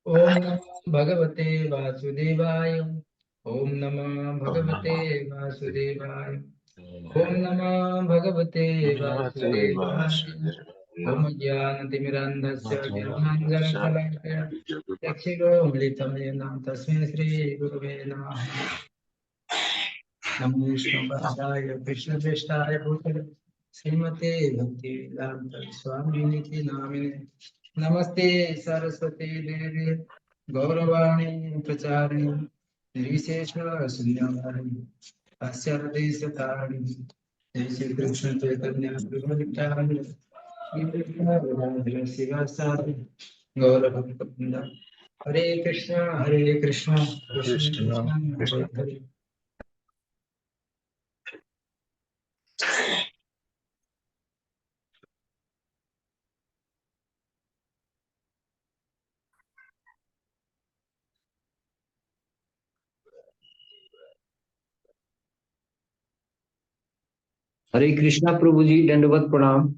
ओम नमो भगवते वासुदेवाय। ओम नमो ओम भगवते नमः वासुदेवाय। ओम शिवाय। नमो भगवते भगवते वासुदेवाय। वासुदेवाय। ओम ज्ञानतिमिरान्धस्य नमः ज्ञानाञ्जनशलाकया चक्षुरुन्मिलितं येन तस्मै श्रीगुरवे नमः। नमो विष्णुपादाय कृष्णप्रेष्ठाय भूतले श्रीमते भक्तिवेदान्त स्वामिनिति नामिने। नमस्ते सरस्वती देवी गौरवाणी प्रचारिणी निर्विशेष शून्यवादी पाश्चात्यदेशतारिणी। जय श्री कृष्ण चैतन्य प्रभु नित्यानंद श्री कृष्ण राधे शिवासादि गौर भक्तवृंद। हरे कृष्ण कृष्ण कृष्ण कृष्ण हरे कृष्ण। हरे। हरे कृष्णा प्रभु जी, दंडवत प्रणाम।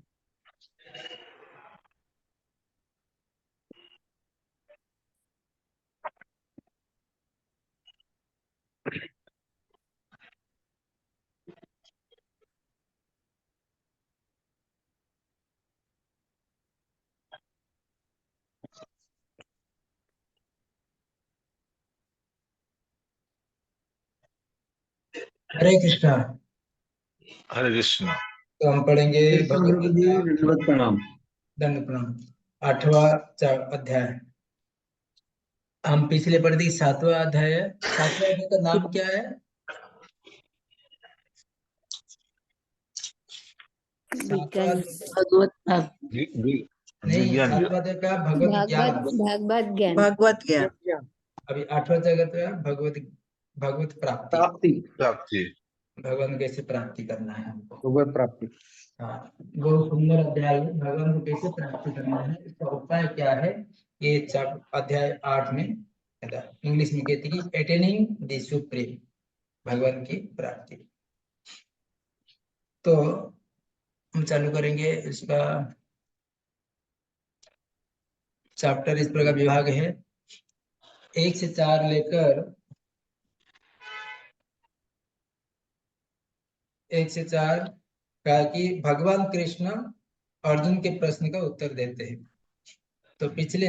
हरे कृष्णा। हरे कृष्ण। तो हम पढ़ेंगे कृष्ण भगवद प्रभु जी, गीता। दंडवत प्रणाम। दंड प्रणाम। 8वां अध्याय। हम पिछले पढ़े थे 7वां अध्याय है। 7वें अध्याय का नाम क्या है? सातवां अध्याय भगवत नहीं, विज्ञान ज्ञान। 7वां अध्याय का भगवत ज्ञान। भागवत ज्ञान। भगवत ज्ञान। अभी 8वां जगत है भगवत भगवत प्राप्ति। प्राप्ति। प्राप्ति। भगवान कैसे प्राप्ति करना है हमको। भगवत प्राप्ति। हाँ, बहुत सुंदर अध्याय है। भगवान को कैसे प्राप्ति करना है, इसका उपाय क्या है, ये अध्याय 8 में इंग्लिश में कहती है कि अटेनिंग द सुप्रीम, भगवान की प्राप्ति। तो हम चालू करेंगे इसका। चैप्टर इस प्रकार विभाग है 1 से 4 लेकर 1 से 4 का कि भगवान कृष्ण अर्जुन के प्रश्न का उत्तर देते हैं। तो पिछले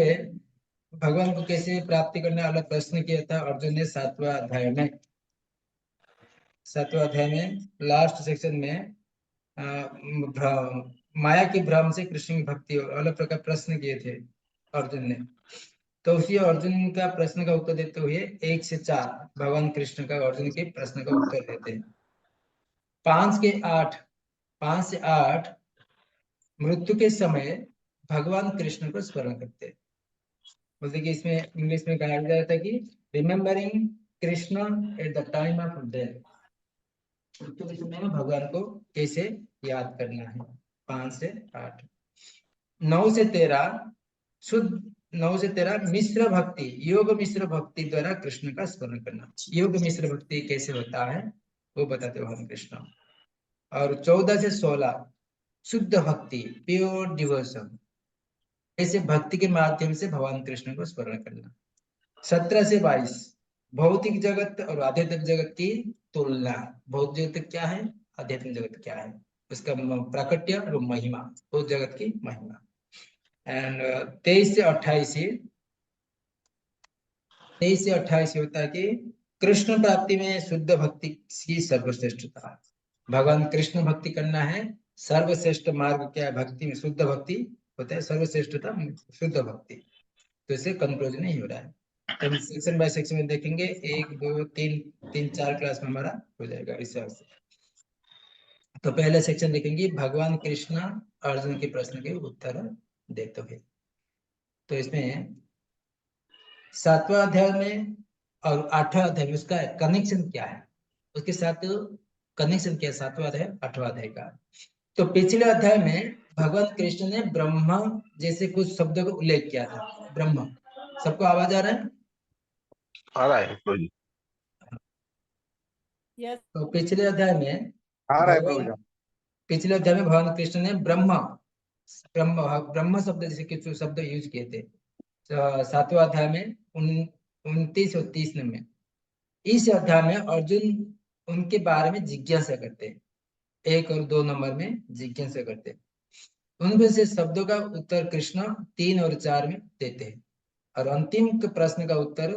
भगवान को कैसे प्राप्ति करने वाला प्रश्न किया था अर्जुन ने 7वां अध्याय में लास्ट सेक्शन में माया की भ्रम से कृष्ण की भक्ति और अलग प्रकार प्रश्न किए थे अर्जुन ने। तो उसी अर्जुन का प्रश्न का उत्तर देते हुए 1 से 4 भगवान कृष्ण का अर्जुन के प्रश्न का उत्तर देते हैं। 5 से 8 मृत्यु के समय भगवान कृष्ण को स्मरण करते हैं। बोलते कि इसमें इंग्लिश में कहा जाता है कि remembering Krishna eight the time of death. मृत्यु के समय में भगवान को कैसे याद करना है। 5 से 8। 9 से 13 शुद्ध 9 से 13 मिश्र भक्ति, योग मिश्र भक्ति द्वारा कृष्ण का स्मरण करना। योग मिश्र भक्ति कैसे होता है वो बताते भगवान कृष्ण। और 14 से 16 शुद्ध भक्ति, प्योर डिवोशन, ऐसे भक्ति के माध्यम से भगवान कृष्ण को स्मरण करना। 17 से 22 भौतिक जगत और आध्यात्मिक जगत की तुलना। भौतिक जगत क्या है, आध्यात्मिक जगत क्या है, उसका प्राकट्य और महिमा, उस जगत की महिमा। एंड 23 से 28 होता है कि कृष्ण प्राप्ति में शुद्ध भक्ति की सर्वश्रेष्ठता। भगवान कृष्ण भक्ति करना है, सर्वश्रेष्ठ मार्ग क्या है भक्ति में, शुद्ध भक्ति होता है सर्वश्रेष्ठता, शुद्ध भक्ति। तो इसे कंक्लूजन नहीं हो रहा है। तो हम सेक्शन बाय सेक्शन में देखेंगे, 1 2 3 4 क्लास में हमारा हो जाएगा इस हिसाब से। तो पहले सेक्शन देखेंगे भगवान कृष्ण अर्जुन के प्रश्न के उत्तर देते हुए। तो इसमें 7वां अध्याय में और 8वां अध्याय में उसका कनेक्शन क्या है, उसके साथ कनेक्शन क्या है 7वां अध्याय 8वां अध्याय का। तो पिछले अध्याय में भगवान कृष्ण ने ब्रह्म जैसे कुछ शब्दों का उल्लेख किया था। ब्रह्म, सबको आवाज आ रहा है? आ रहा है प्रभु जी। तो पिछले अध्याय में आ रहा है प्रभु भगवान जी। पिछले अध्याय में भगवान कृष्ण ने ब्रह्म ब्रह्म ब्रह्म शब्द जैसे कुछ शब्द यूज किए थे। 7वें अध्याय में 29 और 30 नंबर में। इस अध्याय में अर्जुन उनके बारे में जिज्ञासा करते हैं, 1 और 2 नंबर में जिज्ञासा करते हैं। उनमें से शब्दों का उत्तर कृष्ण 3 और 4 में देते हैं और अंतिम के प्रश्न का उत्तर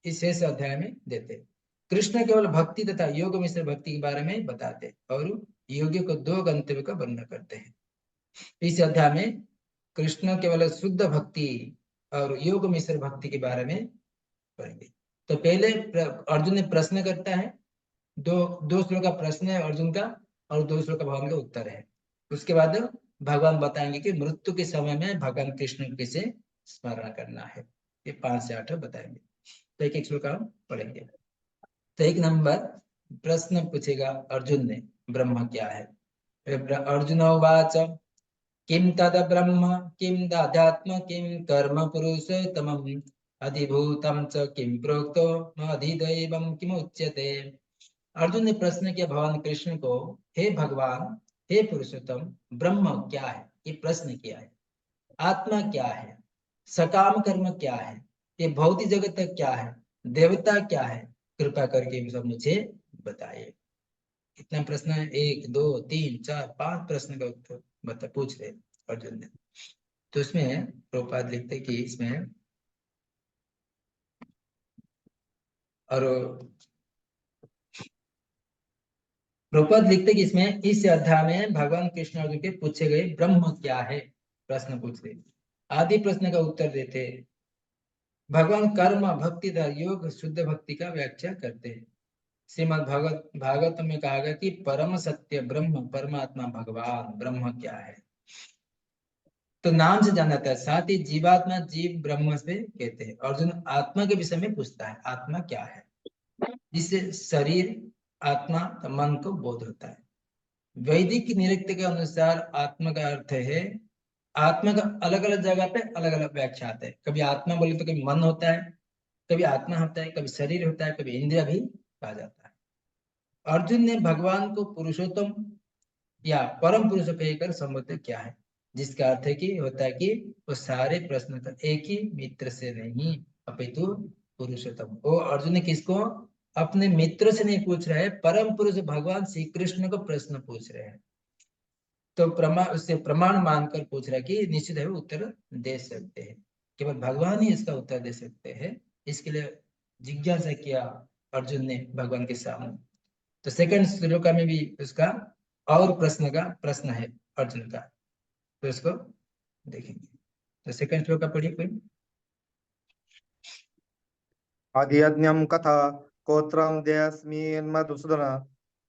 इस शेष अध्याय में देते हैं। कृष्ण केवल भक्ति तथा योग मिश्र भक्ति के बारे में बताते हैं और योगियों को 2 गंतव्य का वर्णन करते हैं। इस अध्याय में कृष्ण केवल शुद्ध भक्ति और योग मिश्र भक्ति के बारे में पढ़ेंगे। तो पहले अर्जुन ने प्रश्न करता है, दो श्लोक का प्रश्न है अर्जुन का और 2 श्लोक का भगवान का उत्तर है। उसके बाद भगवान बताएंगे कि मृत्यु के समय में भगवान कृष्ण को कैसे स्मरण करना है। ये 5 से 8 बताएंगे। तो एक श्लोक हम पढ़ेंगे। तो 1 नंबर प्रश्न पूछेगा अर्जुन ने, ब्रह्म क्या है। अर्जुन उवाच किम तद ब्रह्म किम दाध्यात्म किम कर्म पुरुषोत्तमम् अधिभूतम च किम प्रोक्तो अधिदैवम किम उच्यते। अर्जुन ने प्रश्न किया भगवान कृष्ण को, हे भगवान, हे पुरुषोत्तम, ब्रह्म क्या है, ये प्रश्न किया है। आत्मा क्या है, सकाम कर्म क्या है, ये भौतिक जगत क्या है, देवता क्या है, कृपा करके सब मुझे बताइए। इतना प्रश्न है, 1 2 3 4 5 प्रश्न का उत्तर पूछ रहे अर्जुन ने। तो इसमें प्रभुपाद लिखते कि इसमें और प्रभुपाद लिखते कि इसमें इस अध्याय में भगवान कृष्ण अर्जुन के पूछे गए ब्रह्म क्या है प्रश्न पूछ रहे, आदि प्रश्न का उत्तर देते। भगवान कर्म भक्ति योग शुद्ध भक्ति का व्याख्या करते हैं। श्रीमद् भागवत में कहा गया कि परम सत्य ब्रह्म परमात्मा भगवान ब्रह्म क्या है, तो नाम से जाना जाता है। साथ ही जीवात्मा जीव ब्रह्म से कहते हैं। अर्जुन आत्मा के विषय में पूछता है, आत्मा क्या है, जिससे शरीर आत्मा मन को बोध होता है। वैदिक निरुक्त के अनुसार आत्मा का अर्थ है, आत्मा का अलग अलग जगह पे अलग अलग व्याख्या आते हैं। कभी आत्मा बोले तो कभी मन होता है, कभी आत्मा होता है, कभी शरीर होता है, कभी इंद्रिय भी कहा जाता है। अर्जुन ने भगवान को पुरुषोत्तम या परम पुरुष कहकर संबोधित किया है, जिसका अर्थ है कि होता है कि वो सारे प्रश्न का एक ही मित्र से नहीं अपितु पुरुषोत्तम। वो अर्जुन ने किसको, अपने मित्र से नहीं पूछ रहे हैं, परम पुरुष भगवान श्री कृष्ण को प्रश्न पूछ रहे हैं। तो उससे प्रमाण मानकर पूछ रहा है कि निश्चित है वो उत्तर दे सकते हैं, केवल भगवान ही इसका उत्तर दे सकते हैं। इसके लिए जिज्ञासा किया अर्जुन ने भगवान के सामने। तो सेकंड श्लोक में भी उसका और प्रश्न है अर्जुन का, तो इसको देखेंगे। तो सेकंड श्लोक पढ़िए कोई। अधियज्ञं कथा कोत्रं देयस्मिन् मधुसूदन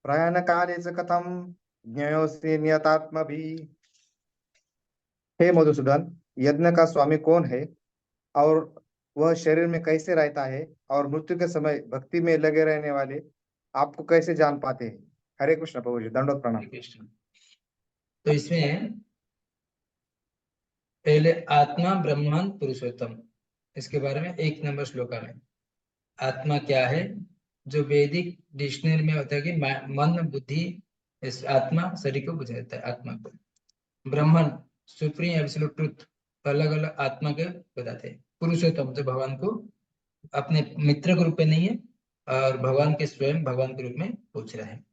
प्रयाण काले च कथं ज्ञेयोऽसि नियतात्मभिः। हे मधुसूदन, यज्ञ का स्वामी कौन है और वह शरीर में कैसे रहता है और मृत्यु के समय भक्ति में लगे रहने वाले आपको कैसे जान पाते हैं। हरे कृष्ण प्रभु जी, दंडवत प्रणाम। तो इसमें पहले आत्मा ब्रह्मांड पुरुषोत्तम, इसके बारे में 1 नंबर श्लोक में आत्मा क्या है, जो वैदिक डिक्शनरी में होता है कि मन बुद्धि, इस आत्मा शरीर को बुझाता है आत्मा को। ब्रह्मन सुप्रीम एब्सोल्यूट ट्रुथ, अलग अलग आत्मा के बताते हैं। पुरुषोत्तम जो भगवान को अपने मित्र के रूप में नहीं है और भगवान के स्वयं भगवान के रूप में पूछ रहा है।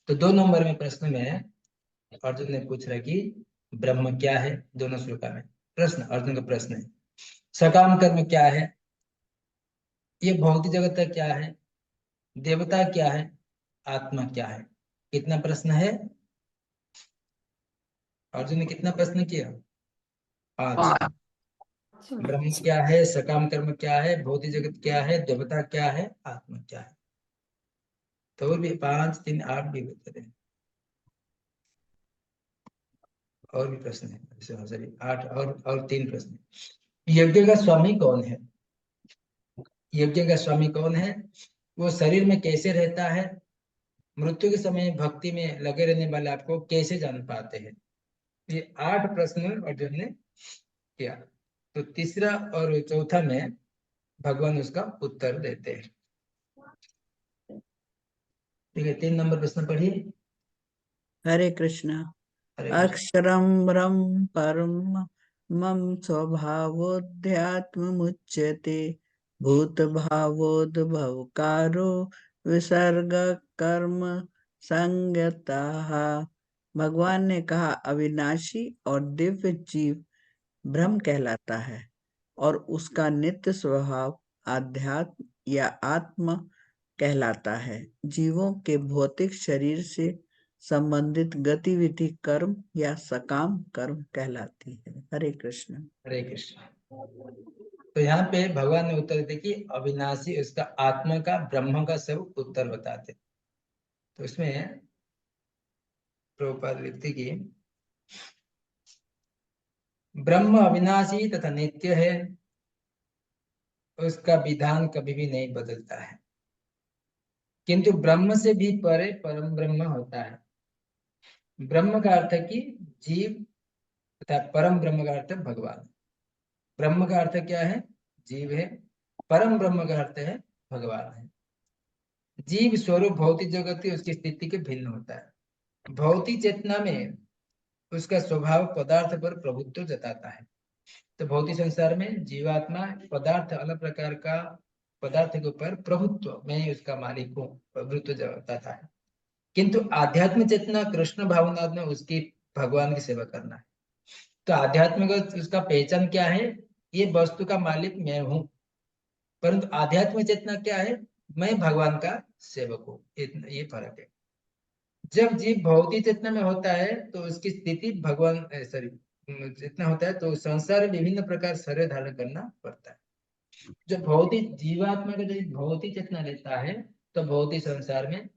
तो 2 नंबर में प्रश्न में अर्जुन ने पूछ रहा है कि ब्रह्म क्या है। दोनों श्लोक में प्रश्न, अर्जुन का प्रश्न है। सकाम कर्म क्या है, ये भौतिक जगत क्या है, देवता क्या है, आत्मा क्या है। कितना प्रश्न है अर्जुन ने, कितना प्रश्न किया, 5। ब्रह्म क्या है, सकाम कर्म क्या है, भौतिक जगत क्या है, देवता क्या है, आत्मा क्या है। तो भी 5 3 8 भी बता रहे, और भी प्रश्न है। सॉरी 8 और 3 प्रश्न। यज्ञ का स्वामी कौन है, यज्ञ का स्वामी कौन है, वो शरीर में कैसे रहता है, मृत्यु के समय भक्ति में लगे रहने वाले आपको कैसे जान पाते हैं। ये 8 प्रश्न अर्जुन ने किया। तो तीसरा और चौथा में भगवान उसका उत्तर देते हैं। ठीक है, 3 नंबर प्रश्न पढ़िए। हरे कृष्णा। हरे कृष्ण। अक्षरम ब्रह्म परम मम स्वभावोऽध्यात्ममुच्यते भूतभावोद्भवकारो विसर्ग कर्म संगतः। भगवान ने कहा, अविनाशी और दिव्य जीव ब्रह्म कहलाता है और उसका नित्य स्वभाव आध्यात्म या आत्म कहलाता है। जीवों के भौतिक शरीर से संबंधित गतिविधि कर्म या सकाम कर्म कहलाती है। हरे कृष्ण। हरे कृष्ण। तो यहाँ पे भगवान ने उत्तर दिया कि अविनाशी, उसका आत्मा का ब्रह्म का सब उत्तर बताते। तो इसमें प्रभुपाद लिखते कि ब्रह्म अविनाशी तथा नित्य है, उसका विधान कभी भी नहीं बदलता है, किंतु ब्रह्म से भी परे परम ब्रह्म होता है। ब्रह्म का अर्थ है कि जीव तथा परम ब्रह्म का अर्थ है भगवान। ब्रह्म का अर्थ क्या है? जीव है। परम ब्रह्म का अर्थ है भगवान है। जीव स्वरूप भौतिक जगत की उसकी स्थिति के भिन्न होता है। भौतिक चेतना में उसका स्वभाव पदार्थ पर प्रभुत्व जताता है। तो भौतिक संसार में जीवात्मा पदार्थ, अलग प्रकार का पदार्थ के ऊपर प्रभुत्व, मैं उसका मालिक हूँ, प्रभुत्व जताता है। किंतु आध्यात्म चेतना कृष्ण भावना में उसकी भगवान की सेवा करना है। तो आध्यात्मिक उसका पहचान क्या है? ये वस्तु का मालिक मैं हूँ। परंतु आध्यात्मिक चेतना क्या है? मैं भगवान का सेवक हूँ। ये फर्क है। जब जीव भौतिक चेतना में होता है तो उसकी स्थिति भगवान सॉरी चेतना होता है तो संसार में विभिन्न प्रकार शरीर धारण करना पड़ता है। जब भौतिक जीवात्मा का जब भौतिक चेतना लेता है तो भौतिक संसार में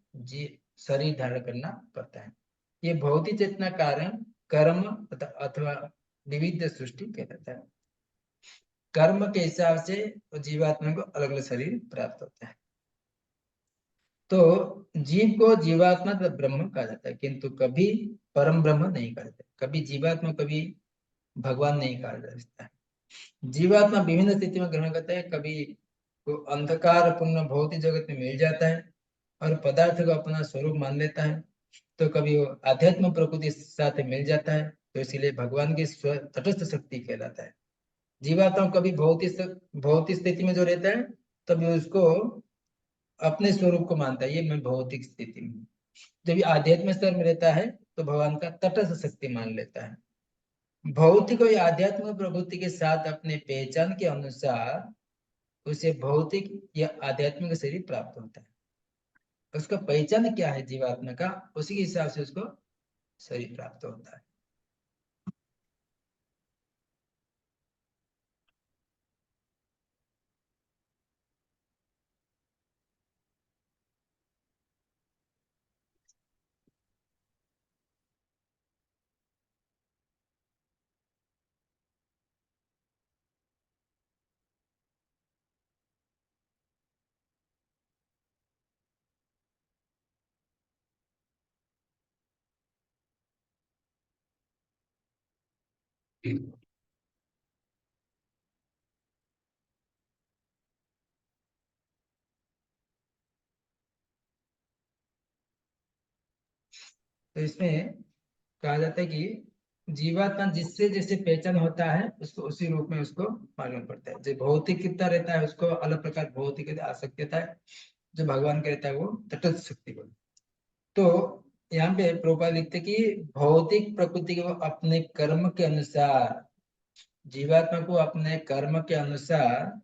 शरीर धारण करना पड़ता है। ये भौतिक चेतना कारण कर्म अथवा विविध सृष्टि कहलाता है। कर्म के हिसाब से जीवात्मा को अलग अलग शरीर प्राप्त होता है। तो जीव को जीवात्मा तथा ब्रह्म कहा जाता है, किंतु कभी परम ब्रह्म नहीं कहा जाता। कभी जीवात्मा, कभी भगवान नहीं कहा जा सकता है। जीवात्मा विभिन्न स्थिति में ग्रहण करता है। कभी वो अंधकार पूर्ण भौतिक जगत में मिल जाता है और पदार्थ को अपना स्वरूप मान लेता है, तो कभी वो आध्यात्म प्रकृति के साथ मिल जाता है, तो इसीलिए भगवान की तटस्थ शक्ति कहलाता है। जीवात्मा कभी भौतिक स्थिति में जो रहता है तभी उसको अपने स्वरूप को मानता है, ये मैं भौतिक स्थिति में। जब ये आध्यात्मिक स्तर में रहता है तो भगवान का तटस्थ शक्ति मान लेता है। भौतिक और आध्यात्मिक प्रवृत्ति के साथ अपने पहचान के अनुसार उसे भौतिक या आध्यात्मिक शरीर प्राप्त होता है। उसका पहचान क्या है जीवात्मा का, उसी के हिसाब से उसको शरीर प्राप्त होता है। तो इसमें कहा जाता है कि जीवात्मा जिससे जैसे पहचान होता है उसको उसी रूप में उसको मालूम पड़ता है। जो भौतिक कितना रहता है उसको अलग प्रकार भौतिक आसक्ति रहता है, जो भगवान का रहता है वो तटस्थ शक्ति को। तो यहाँ पे प्रभुपाद लिखते कि भौतिक प्रकृति के वो अपने कर्म के अनुसार, जीवात्मा को अपने कर्म के अनुसार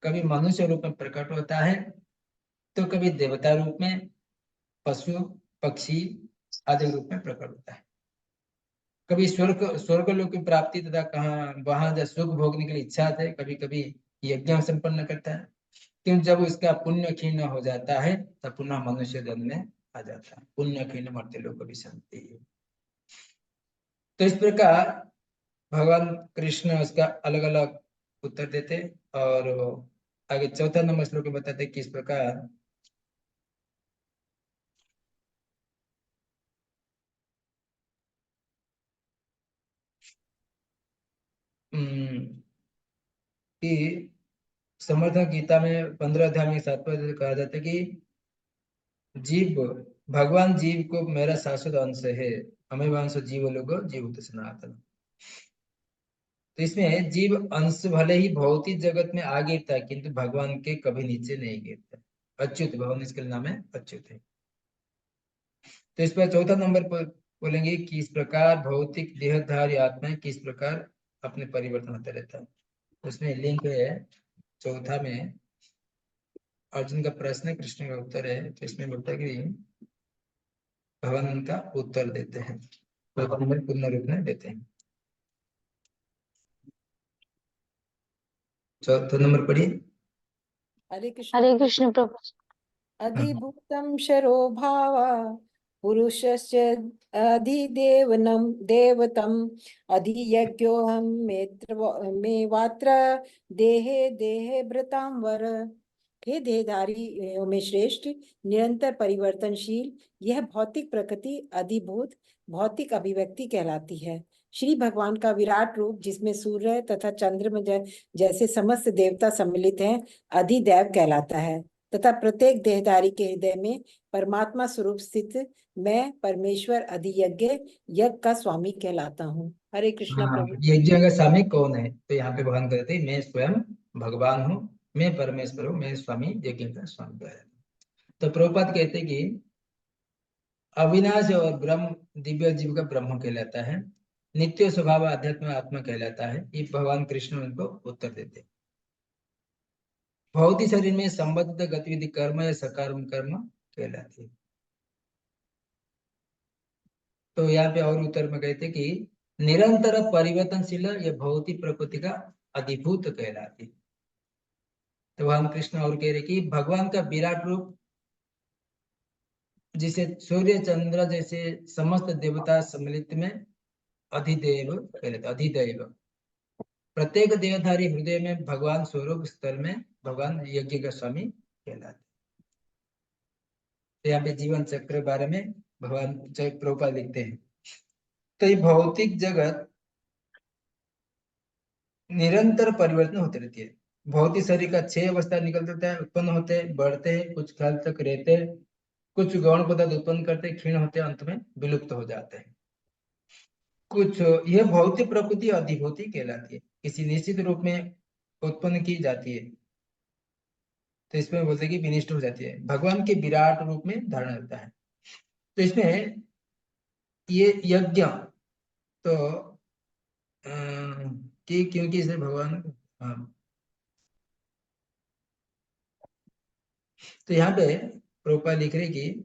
कभी मनुष्य रूप में प्रकट होता है, तो कभी देवता रूप में, पशु पक्षी आदि रूप में प्रकट होता है। कभी स्वर्ग लोक की प्राप्ति तथा कहाँ वहां जब सुख भोगने के लिए इच्छा है, कभी कभी यज्ञ संपन्न करता है। क्योंकि जब उसका पुण्य क्षीण हो जाता है तब पुनः मनुष्य जन्म में आ जाता है। पुण्य क्षीण मर्त्य लोक भी शांति है। तो इस प्रकार भगवान कृष्ण उसका अलग अलग उत्तर देते और आगे चौथा नंबर श्लोक में बताते किस प्रकार कि समर्थ गीता में 15 अध्याय में 7वां कहा जाता है कि जीव भगवान जीव को मेरा शाश्वत अंश है, हमें वंश जीव लोग जीव सनातन। तो इसमें जीव अंश भले ही भौतिक जगत में आ गिरता है किंतु भगवान के कभी नीचे नहीं गिरता। अच्युत, भगवान इसके नाम है अच्युत है। तो इस पर चौथा नंबर पर बोलेंगे कि इस प्रकार भौतिक देहधारी आत्मा किस प्रकार अपने परिवर्तन होता रहता है। उसमें लिंक है चौथा में, अर्जुन का प्रश्न है, कृष्ण का उत्तर है। तो इसमें बोलता है कि भगवान उनका उत्तर देते हैं, चौथा नंबर पूर्ण रूप में देते हैं। चौथा नंबर पढ़िए। हरे कृष्ण प्रभु। अधिभूतं शरो भाव पुरुषस्य अधिदेवनं देवतम् अधियज्ञोऽहं मे वात्र देहे देहे भृतां वर। हे देहधारी में श्रेष्ठ, निरंतर परिवर्तनशील यह भौतिक प्रकृति अधिभूत भौतिक अभिव्यक्ति कहलाती है। श्री भगवान का विराट रूप जिसमें सूर्य तथा चंद्रमा जैसे समस्त देवता सम्मिलित हैं अधिदैव कहलाता है तथा प्रत्येक देहधारी के हृदय में परमात्मा स्वरूप स्थित मैं परमेश्वर अधियज्ञ यज्ञ का स्वामी कहलाता हूँ। हरे कृष्णा प्रभु। यज्ञ का स्वामी कौन है? तो यहाँ पे भगवान कहते हैं मैं स्वयं भगवान हूँ, मैं परमेश्वर हूँ, मैं स्वामी यज्ञ का स्वामी कहलाता हूँ। तो प्रभुपाद कहते हैं कि अविनाश और ब्रह्म दिव्य जीव का ब्रह्म कहलाता है, नित्य स्वभाव आध्यात्म आत्मा कहलाता है। ये भगवान कृष्ण उनको उत्तर देते हैं। भौतिक शरीर में संबद्ध गतिविधि कर्म या सकार्म कर्म कहलाती है। तो यहाँ पे और उत्तर में कहते हैं कि निरंतर परिवर्तनशील यह भौतिक प्रकृति का अधिभूत कहलाती है। तो भगवान कृष्ण और कह रहे कि भगवान का विराट रूप जिसे सूर्य चंद्र जैसे समस्त देवता सम्मिलित में अधिदेव कहलाते, अधिदैव। प्रत्येक देवधारी हृदय में भगवान स्वरूप स्थल में भगवान यज्ञ का स्वामी कहलाते। तो यहाँ पे जीवन चक्र के बारे में भगवान प्रभुपाद लिखते हैं। तो ये भौतिक जगत निरंतर परिवर्तन होते रहती है। भौतिक शरीर का 6 अवस्था निकल जाता है, उत्पन्न होते हैं, बढ़ते हैं, कुछ काल तक रहते हैं, कुछ गौण पदार्थ उत्पन्न करते हैं, क्षीण होते हैं, अंत में विलुप्त हो जाते हैं। कुछ यह भौतिक प्रकृति अधिभूति कहलाती है, किसी निश्चित रूप में उत्पन्न की जाती है। तो इसमें बोलते हैं कि विनिष्ट हो जाती है, भगवान के विराट रूप में धारण होता है। तो इसमें ये यज्ञ तो कि क्योंकि इसे भगवान तो यहाँ पे प्रोपा लिख रहे कि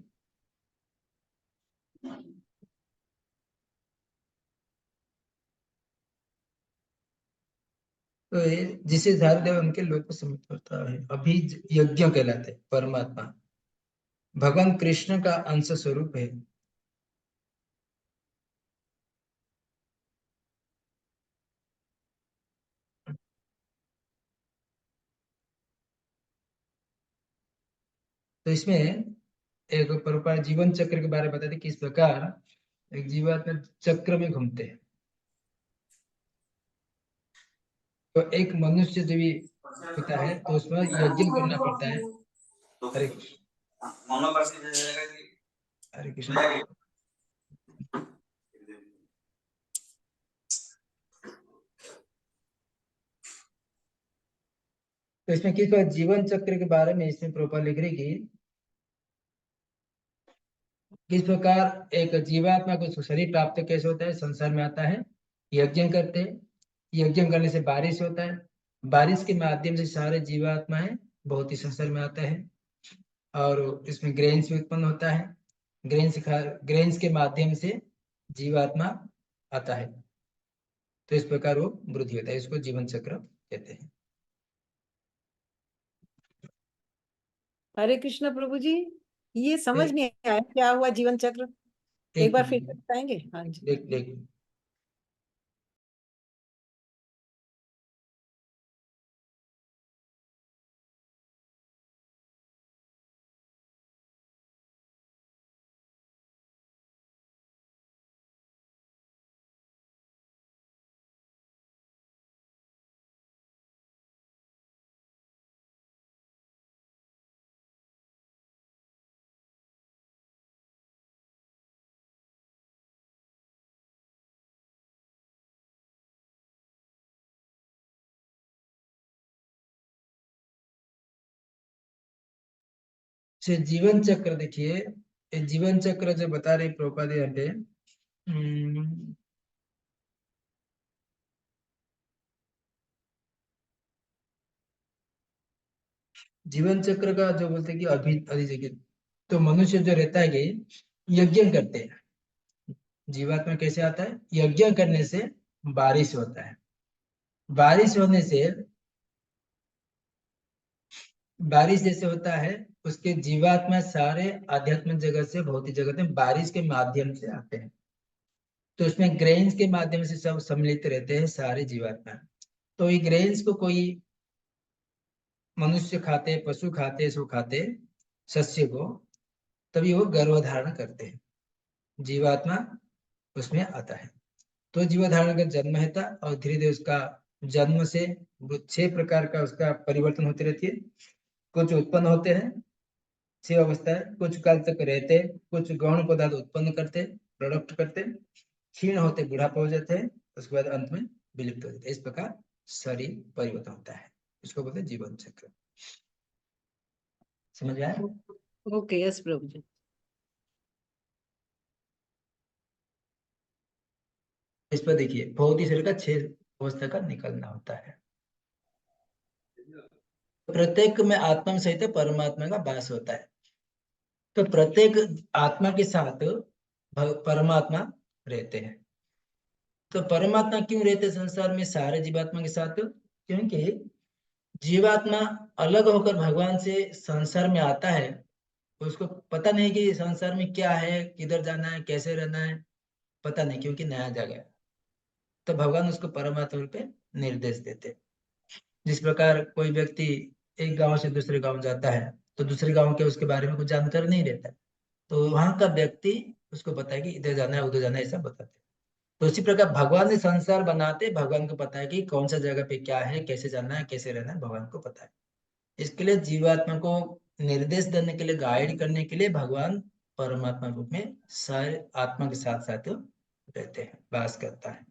तो ये जिसे धारण उनके लोग को समित होता है, अभी यज्ञ कहलाते हैं। परमात्मा भगवान कृष्ण का अंश स्वरूप है। तो इसमें एक प्रकार जीवन चक्र के बारे में बताते किस प्रकार एक जीवात्मा चक्र में घूमते हैं। तो एक मनुष्य जो भी होता है तो उसमें यज्ञ करना पड़ता है। हरे हरे कृष्ण। तो इसमें किस प्रकार जीवन चक्र के बारे में इसमें प्रोपर लिख रही कि किस प्रकार एक जीवात्मा को शरीर प्राप्त कैसे होता है, संसार में आता है, यज्ञ करते हैं, यज्ञ करने से बारिश होता है, बारिश के माध्यम से सारे जीवात्मा है बहुत ही संसार में आता है, और इसमें ग्रेन्स भी उत्पन्न होता है, ग्रेन्स के माध्यम से जीवात्मा आता है। तो इस प्रकार वो वृद्धि होता है, इसको जीवन चक्र कहते हैं। हरे कृष्ण प्रभु जी, ये समझ नहीं आया क्या हुआ जीवन चक्र, एक बार फिर बताएंगे? हाँ जी। देख जीवन चक्र देखिए, ये जीवन चक्र जो बता रहे प्रभुपाद यहाँ पे, जीवन चक्र का जो बोलते हैं कि अधिजगित, तो मनुष्य जो रहता है कि यज्ञ करते हैं। जीवात्मा कैसे आता है? यज्ञ करने से बारिश होता है। बारिश होने से, बारिश जैसे होता है, उसके जीवात्मा सारे आध्यात्मिक जगत से भौतिक जगत में बारिश के माध्यम से आते हैं। तो उसमें ग्रेन्स के माध्यम से सब सम्मिलित रहते हैं सारे जीवात्मा। तो ये ग्रेन्स को कोई मनुष्य खाते, पशु खाते, सो खाते शस्य को, तभी वो गर्भधारण करते हैं, जीवात्मा उसमें आता है। तो जीवधारण का जन्म है था, और धीरे धीरे उसका जन्म से 6 प्रकार का उसका परिवर्तन होती रहती है। कुछ उत्पन्न होते हैं 6 अवस्था है, कुछ काल तक रहते, कुछ गौण पदार्थ उत्पन्न करते, प्रोडक्ट करते, क्षीण होते, बुढ़ापा हो जाते हैं, उसके बाद अंत में विलुप्त हो जाते हैं। इस प्रकार शरीर परिवर्तन होता है, इसको बोलते हैं जीवन चक्र। समझ में आया? ओके, यस प्रभु जी। इस पर देखिए, भौतिक शरीर का 6 अवस्था का निकलना होता है। प्रत्येक में आत्मा सहित परमात्मा का वास होता है। तो प्रत्येक आत्मा के साथ परमात्मा रहते हैं। तो परमात्मा क्यों रहते संसार में सारे जीवात्मा के साथ? क्योंकि जीवात्मा अलग होकर भगवान से संसार में आता है, उसको पता नहीं कि संसार में क्या है, किधर जाना है, कैसे रहना है, पता नहीं, क्योंकि नया जगह है। तो भगवान उसको परमात्मा रूप में निर्देश देते। जिस प्रकार कोई व्यक्ति एक गांव से दूसरे गांव जाता है, तो दूसरे गांव के उसके बारे में कुछ जानकारी नहीं रहता, तो वहां का व्यक्ति उसको पता है कि इधर जाना है, उधर जाना है, ऐसा बताते। तो उसी प्रकार भगवान ने संसार बनाते, भगवान को पता है कि कौन सा जगह पे क्या है, कैसे जाना है, कैसे रहना है, भगवान को पता है। इसके लिए जीवात्मा को निर्देश देने के लिए, गाइड करने के लिए भगवान परमात्मा रूप में सारे आत्मा के साथ साथ रहते हैं, वास करता है।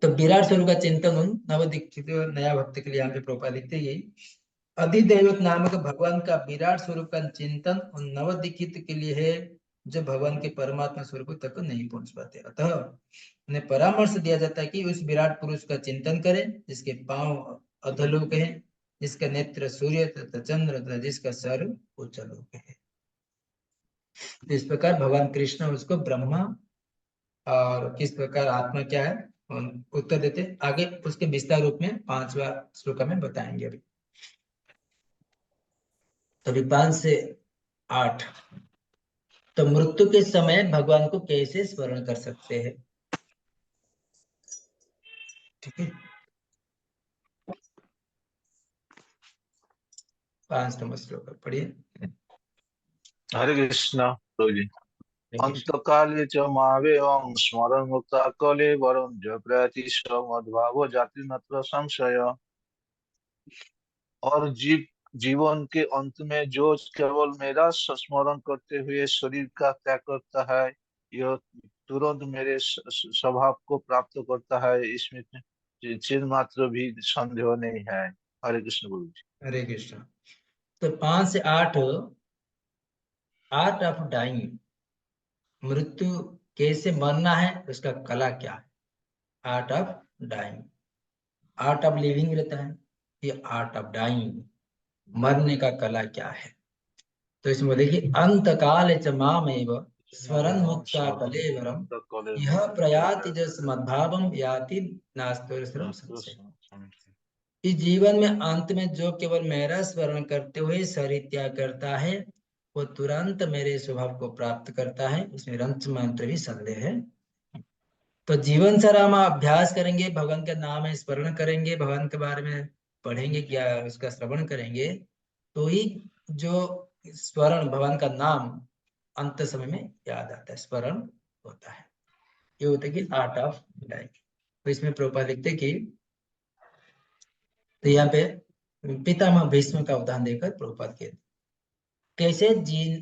तो विराट स्वरूप का चिंतन उन नवदीक्षित नया भक्त के लिए यहाँ पे प्रभुपाद लिखते हैं, अधिदैवत नामक भगवान का विराट स्वरूप का चिंतन उन नवदीक्षित के लिए है जो भगवान के परमात्मा स्वरूप तक नहीं पहुंच पाते। अतः उन्हें परामर्श दिया जाता है कि उस विराट पुरुष का चिंतन करें जिसके पांव अधोलोक है, जिसका नेत्र सूर्य तथा चंद्र तथा जिसका सर उच्चलोक है। इस प्रकार भगवान कृष्ण उसको ब्रह्मा और किस प्रकार आत्मा क्या है उत्तर देते, आगे उसके विस्तार रूप में 5वां श्लोक में बताएंगे। अभी 5 से 8। तो मृत्यु के समय भगवान को कैसे स्मरण कर सकते हैं? ठीक है, 5 नंबर श्लोक पढ़िए। हरे कृष्णा प्रभु जी। अंतकाले च मावेवं स्मरण मुक्ता कले वरं जप्रति मद्भावो जाति नत्र संशय। और जीवन के अंत में जो केवल मेरा स्मरण करते हुए शरीर का त्याग करता है, यह तुरंत मेरे स्वभाव को प्राप्त करता है, इसमें चिन्ह मात्र भी संदेह नहीं है। हरे कृष्ण गुरु जी। हरे कृष्ण। तो 5 से 8, आर्ट ऑफ डाइंग, मृत्यु कैसे मरना है, उसका कला क्या है? Art of dying, art of living रहता है, ये आर्ट ऑफ डाइंग, मरने का कला क्या है? तो इसमें देखिए, अंत काल च मामेव स्मरन् मुक्ता कलेवरम यह प्रयाति जस मद्भावम याति नास्त्यस्वरम संशय। इस जीवन में अंत में जो केवल मेरा स्मरण करते हुए शरीर त्याग करता है, वो तुरंत मेरे स्वभाव को प्राप्त करता है, इसमें रंच मंत्र भी संदेह है। तो जीवन सारा हम अभ्यास करेंगे, भगवान का नाम स्मरण करेंगे, भगवान के बारे में पढ़ेंगे, क्या उसका श्रवण करेंगे, तो ही जो स्मरण भगवान का नाम अंत समय में याद आता है, स्मरण होता है। ये होता है कि आर्ट ऑफ लाइफ। तो इसमें प्रभुपाद लिखते कि, तो यहाँ पे पितामह भीष्म का उदाहरण देकर प्रभुपाद कहते कैसे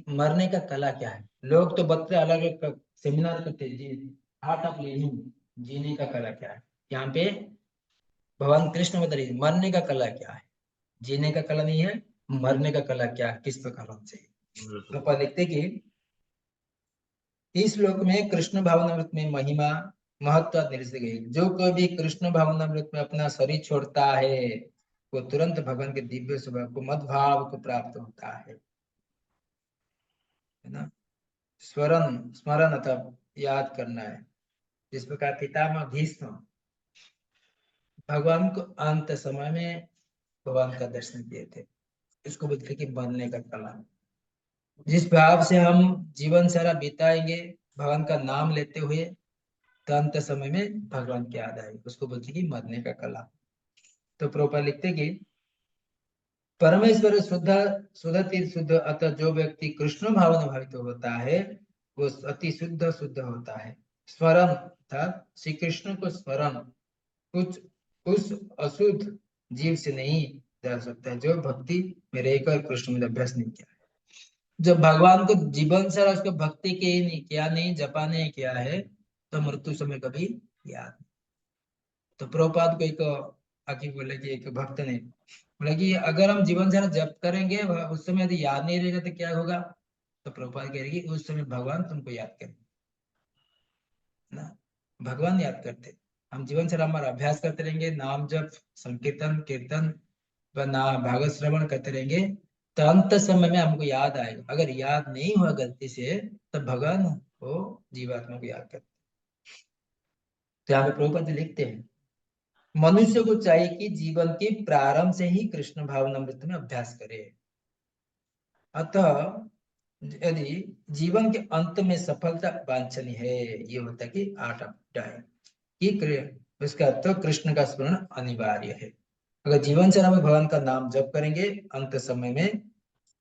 मरने का कला क्या है। लोग तो बच्चे अलग अलग सेमिनार करते जी, आर्ट ऑफ लिविंग, जीने का कला क्या है। यहाँ पे भगवान कृष्ण बता रहे मरने का कला क्या है, जीने का कला नहीं है, मरने का कला क्या, किस प्रकार होना चाहिए। तो लिखते कि इस श्लोक में कृष्ण भावनामृत में महिमा महत्व निर्देश गई। जो कोई भी कृष्ण भावनामृत में अपना शरीर छोड़ता है वो तुरंत भगवान के दिव्य स्वभाव को मद भाव को प्राप्त होता है ना। स्मरण स्मरण अथवा याद करना है। जिस प्रकार पितामह भीष्म भगवान को अंत समय में भगवान का दर्शन किए थे, इसको बोलते कि बनने का कला। जिस भाव से हम जीवन सारा बिताएंगे भगवान का नाम लेते हुए, तो अंत समय में भगवान की याद आएगी, उसको बोलते कि मरने का कला। तो प्रभुपाद लिखते कि परमेश्वर शुद्ध शुद्ध शुद्ध अतः जो व्यक्ति कृष्ण भावना भावित होता है वो अति शुद्ध शुद्ध होता है। स्मरण अर्थात श्री कृष्ण को स्मरण कुछ उस अशुद्ध जीव से नहीं जा सकता है जो भक्ति में रहकर कृष्ण में अभ्यास नहीं किया है। जब भगवान को जीवन सारा उसको भक्ति के ही नहीं किया, नहीं जपा नहीं किया है, तो मृत्यु समय कभी याद नहीं। तो प्रभुपाद को एक आके बोले कि एक भक्त ने बोला कि अगर हम जीवन सारा जप करेंगे उस समय यदि याद नहीं रहेगा तो क्या होगा। तो प्रभुपाद कह रहे कि उस समय भगवान तुमको याद करेंगे ना, भगवान याद करते। हम जीवन सारा हमारा अभ्यास करते रहेंगे, नाम जप संकीर्तन कीर्तन व ना भागवत श्रवण करते रहेंगे, तो अंत समय में हमको याद आएगा। अगर याद नहीं हुआ गलती से तो भगवान वो जीवात्मा को याद करते। तो यहाँ पे प्रभुपाद जी लिखते हैं मनुष्य को चाहिए कि जीवन के प्रारंभ से ही कृष्ण भावनामृत में अभ्यास करे। अतः यदि जीवन के अंत में सफलता वांछनीय है, ये होता है कि आर्ट ऑफ डाइंग कि उसका तो कृष्ण का स्मरण अनिवार्य है। अगर जीवन से हम भगवान का नाम जप करेंगे अंत समय में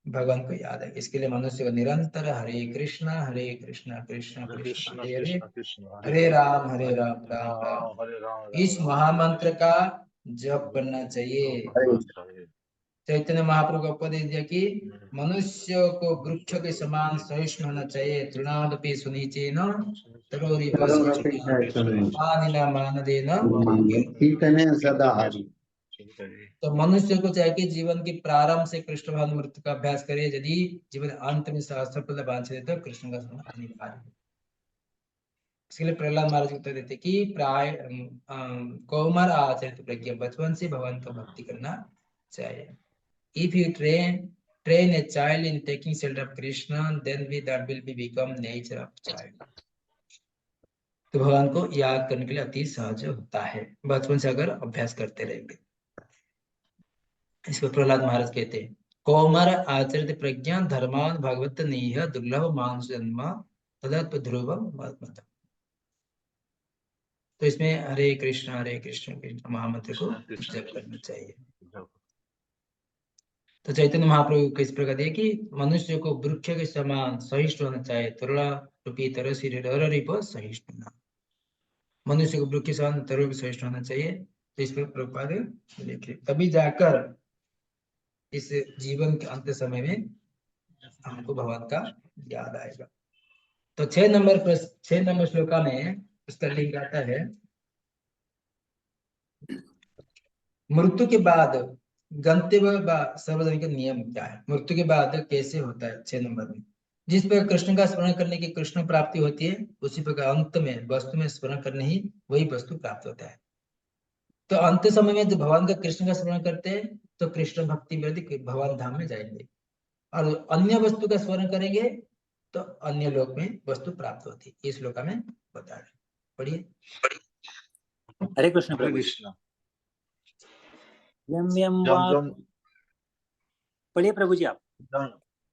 भगवान को याद है। इसके लिए मनुष्य को निरंतर हरे कृष्णा कृष्ण कृष्ण कृष्ण हरे हरे कृष्ण कृष्ण हरे राम राम राम हरे राम इस महामंत्र का जप करना चाहिए। चैतन्य महाप्रभु का उपदेश दिया कि मनुष्य को वृक्ष के समान सहिष्णु होना चाहिए। तृणादपि सुनीचेन कीर्तने सदा हरि। तो मनुष्य को चाहिए कि जीवन के प्रारंभ से कृष्ण भावनामृत का अभ्यास करे। यदि जीवन अंत में सफलता वांछित है तो कृष्ण का स्मरण अनिवार्य है। इसलिए प्रहलाद महाराज उत्तर देते कि प्राय कौमार आचरित प्रज्ञा बचपन से भगवान का भक्ति करना चाहिए। If you train a child in taking shelter of Krishna, then that will be become nature of child. तो भगवान को याद करने के लिए अति सहज होता है बचपन से अगर अभ्यास करते रहेंगे। इसको प्रहलाद महाराज कहते हैं कौमार आचरित प्रज्ञा धर्मान भगवत नीह दुर्लभ मानुष जन्म तदत्व ध्रुवम मत। तो इसमें हरे कृष्ण कृष्ण महामंत्र को जप करना चाहिए। तो चैतन्य महाप्रभु किस प्रकार दिए कि मनुष्य को वृक्ष के समान सहिष्णु होना चाहिए। तरुणा रूपी तरह सहिष्णु ना, मनुष्य को वृक्ष के समान तरह सहिष्णु होना चाहिए। तो इस पर प्रभुपाद लिखे तभी जाकर इस जीवन के अंत समय में हमको भगवान का याद आएगा। तो 6 नंबर श्लोका में उसका लिंक आता है मृत्यु के बाद गंतव्य सार्वजनिक नियम क्या है। मृत्यु के बाद कैसे होता है 6 नंबर में। जिस प्रकार कृष्ण का स्मरण करने की कृष्ण प्राप्ति होती है उसी प्रकार अंत में वस्तु में स्मरण करने ही वही वस्तु प्राप्त होता है। तो अंत समय में जब भगवान का कृष्ण का स्मरण करते हैं तो कृष्ण भक्ति में भगवान धाम में जाएंगे और अन्य वस्तु का स्मरण करेंगे तो अन्य लोक में वस्तु प्राप्त होती है। इस लोक में बता रहे पढ़िए। हरे कृष्ण प्रभु। कृष्ण यम यम जम जम पढ़िए प्रभु जी आप।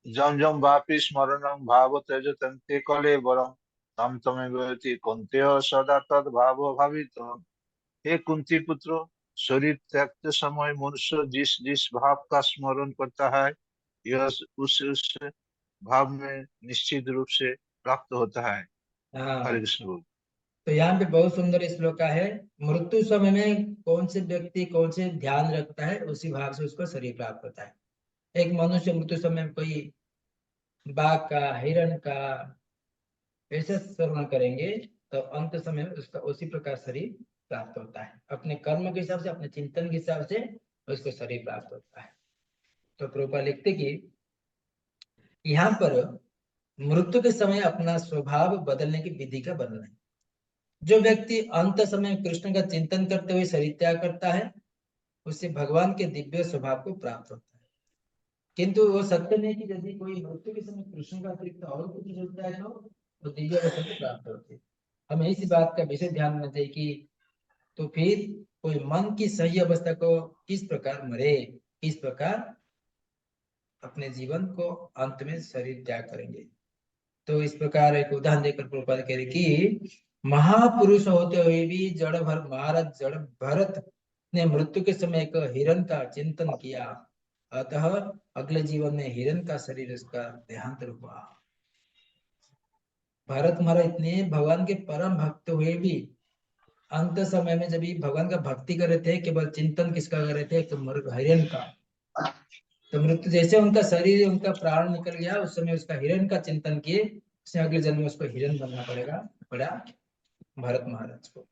जम जम वापि स्मरणं भाव त्यज तंते कले वरम तम तमेवति कुंतेय सदा तद भाव भावित। हे कुंती पुत्र शरीर त्यागते समय मनुष्य जिस जिस भाव का स्मरण करता है यह उस भाव में निश्चित रूप से प्राप्त होता है। हरे कृष्ण। तो यहाँ पे बहुत सुंदर श्लोक है। मृत्यु समय में कौन से व्यक्ति कौन से ध्यान रखता है उसी भाव से उसको शरीर प्राप्त होता है। एक मनुष्य मृत्यु समय में कोई बाघ का हिरण का ऐसे श्रवण करेंगे तो अंत समय में उसका उसी प्रकार शरीर प्राप्त होता है। अपने कर्म के हिसाब से अपने चिंतन के हिसाब से उसको शरीर प्राप्त होता है। तो प्रभुपाद लिखते कि यहाँ पर मृत्यु के समय अपना स्वभाव बदलने की विधि का वर्णन है। जो व्यक्ति अंत समय कृष्ण का चिंतन करते हुए शरीर त्याग करता है, उससे भगवान के दिव्य स्वभाव को प्राप्त होता है। किंतु वो सत्य नहीं कि यदि कोई मृत्यु के समय कृष्ण का अतिरिक्त और कुछ सोचता है तो दिव्य अवस्था को प्राप्त होती है। हमें इस बात का विशेष ध्यान रखना चाहिए कि तो फिर कोई मन की सही अवस्था को किस प्रकार मरे, किस प्रकार अपने जीवन को अंत में शरीर त्याग करेंगे। तो इस प्रकार एक उदाहरण देकर प्रभुपाद कह रहे कि महापुरुष होते हुए भी जड़ भर महाराज जड़ भरत ने मृत्यु के समय एक हिरण का चिंतन किया, अतः अगले जीवन में हिरण का शरीर उसका देहांत हुआ। भरत महाराज इतने भगवान के परम भक्त हुए भी अंत समय में जब भी भगवान का भक्ति कर रहे थे, केवल चिंतन किसका कर रहे थे, तो हिरण का। तो मृत्यु जैसे उनका शरीर उनका प्राण निकल गया, उस समय उसका हिरण का चिंतन किए, उसने अगले जन्म में उसको हिरण बनना पड़ा भरत महाराज को।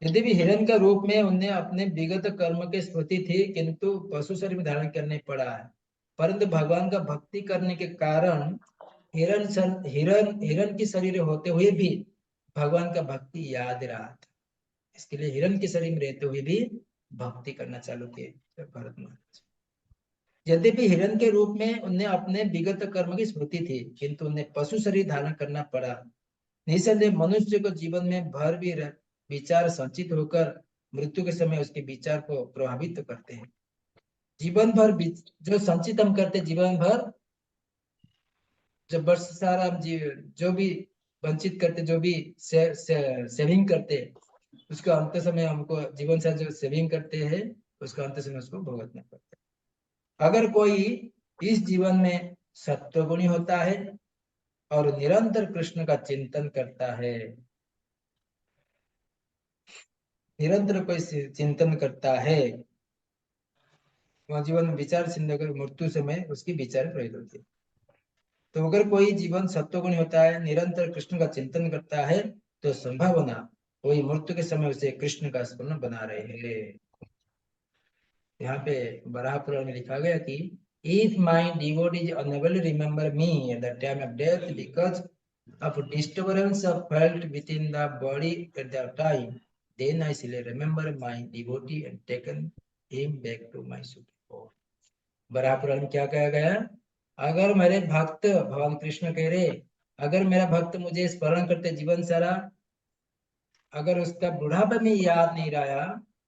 यदि भी हिरण का रूप में उन्हें अपने विगत कर्म की स्मृति थी, किंतु पशु शरीर में धारण करने पड़ा है। परंतु भगवान का भक्ति करने के कारण हिरण की शरीर होते हुए भी भगवान का भक्ति याद रहा था। इसके लिए हिरण के शरीर में रहते हुए भी भक्ति करना चालू किए भरत महाराज। यद्यपि हिरण के रूप में उन्हें अपने विगत कर्म की स्मृति थी, किंतु उन्हें पशु शरीर धारण करना पड़ा। निसंदेह मनुष्य को जीवन में भर भी विचार संचित होकर मृत्यु के समय उसके विचार को प्रभावित करते हैं। जीवन भर जो संचित हम करते जीवन भर, जब वर्ष सारा हम जो भी वंचित करते, जो भी सेविंग करते, उसको अंत समय हमको जीवन से जो सेविंग करते हैं उसको अंत समय उसको भुगतना पड़ता है। अगर कोई इस जीवन में सत्वगुणी होता है और निरंतर कृष्ण का चिंतन करता है, निरंतर कोई चिंतन करता है, वह जीवन में विचार सिंध कर मृत्यु समय उसकी विचार प्रयुक्त होती है। तो अगर कोई जीवन सत्वगुणी होता है, निरंतर कृष्ण का चिंतन करता है, तो संभावना कोई मृत्यु के समय उसे कृष्ण का स्मरण बना रहे हैं। यहाँ पे बराह पुराण में लिखा गया कि if my devotee is unable to remember me at the time of death because of disturbance of felt within the body at that time, then I shall remember my devotee and taken him back to my supreme. बराह पुराण में क्या कहा गया? अगर मेरे भक्त, भगवान कृष्ण कह रहे, अगर मेरा भक्त मुझे स्मरण करते जीवन सारा, अगर उसका बुढ़ापा में याद नहीं रहा,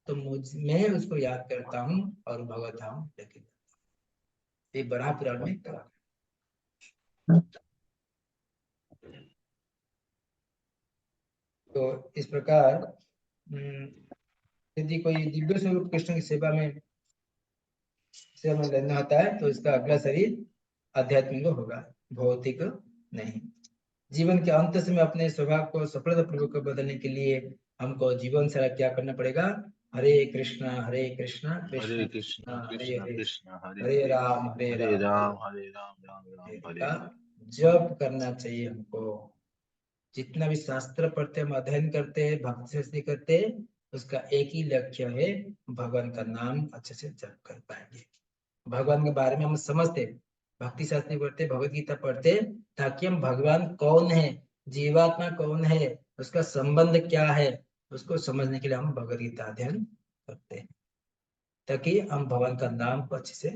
तो मैं उसको याद करता हूँ और भगवत धाम लेके जाता हूँ। ये बराह पुराण में कहा। तो इस प्रकार यदि कोई दिव्य स्वरूप कृष्ण की सेवा में लेना होता है, तो इसका अगला शरीर आध्यात्मिक होगा, भौतिक नहीं। जीवन के अंत में अपने स्वभाव को सफलतापूर्वक बदलने के लिए हमको जीवन सारा क्या करना पड़ेगा? हरे कृष्णा कृष्ण हरे कृष्ण कृष्ण कृष्ण हरे राम हरे राम हरे राम राम राम हरे हरे। जप करना चाहिए हमको। जितना भी शास्त्र पढ़ते हम अध्ययन करते हैं, भक्ति से करते हैं, उसका एक ही लक्ष्य है, भगवान का नाम अच्छे से जप कर पाएंगे। भगवान के बारे में हम समझते, भक्ति शास्त्र पढ़ते, भगवत गीता पढ़ते, ताकि हम भगवान कौन है, जीवात्मा कौन है, उसका संबंध क्या है, उसको समझने के लिए हम भगवत गीता अध्ययन करते हैं, ताकि हम भगवान का नाम को अच्छे से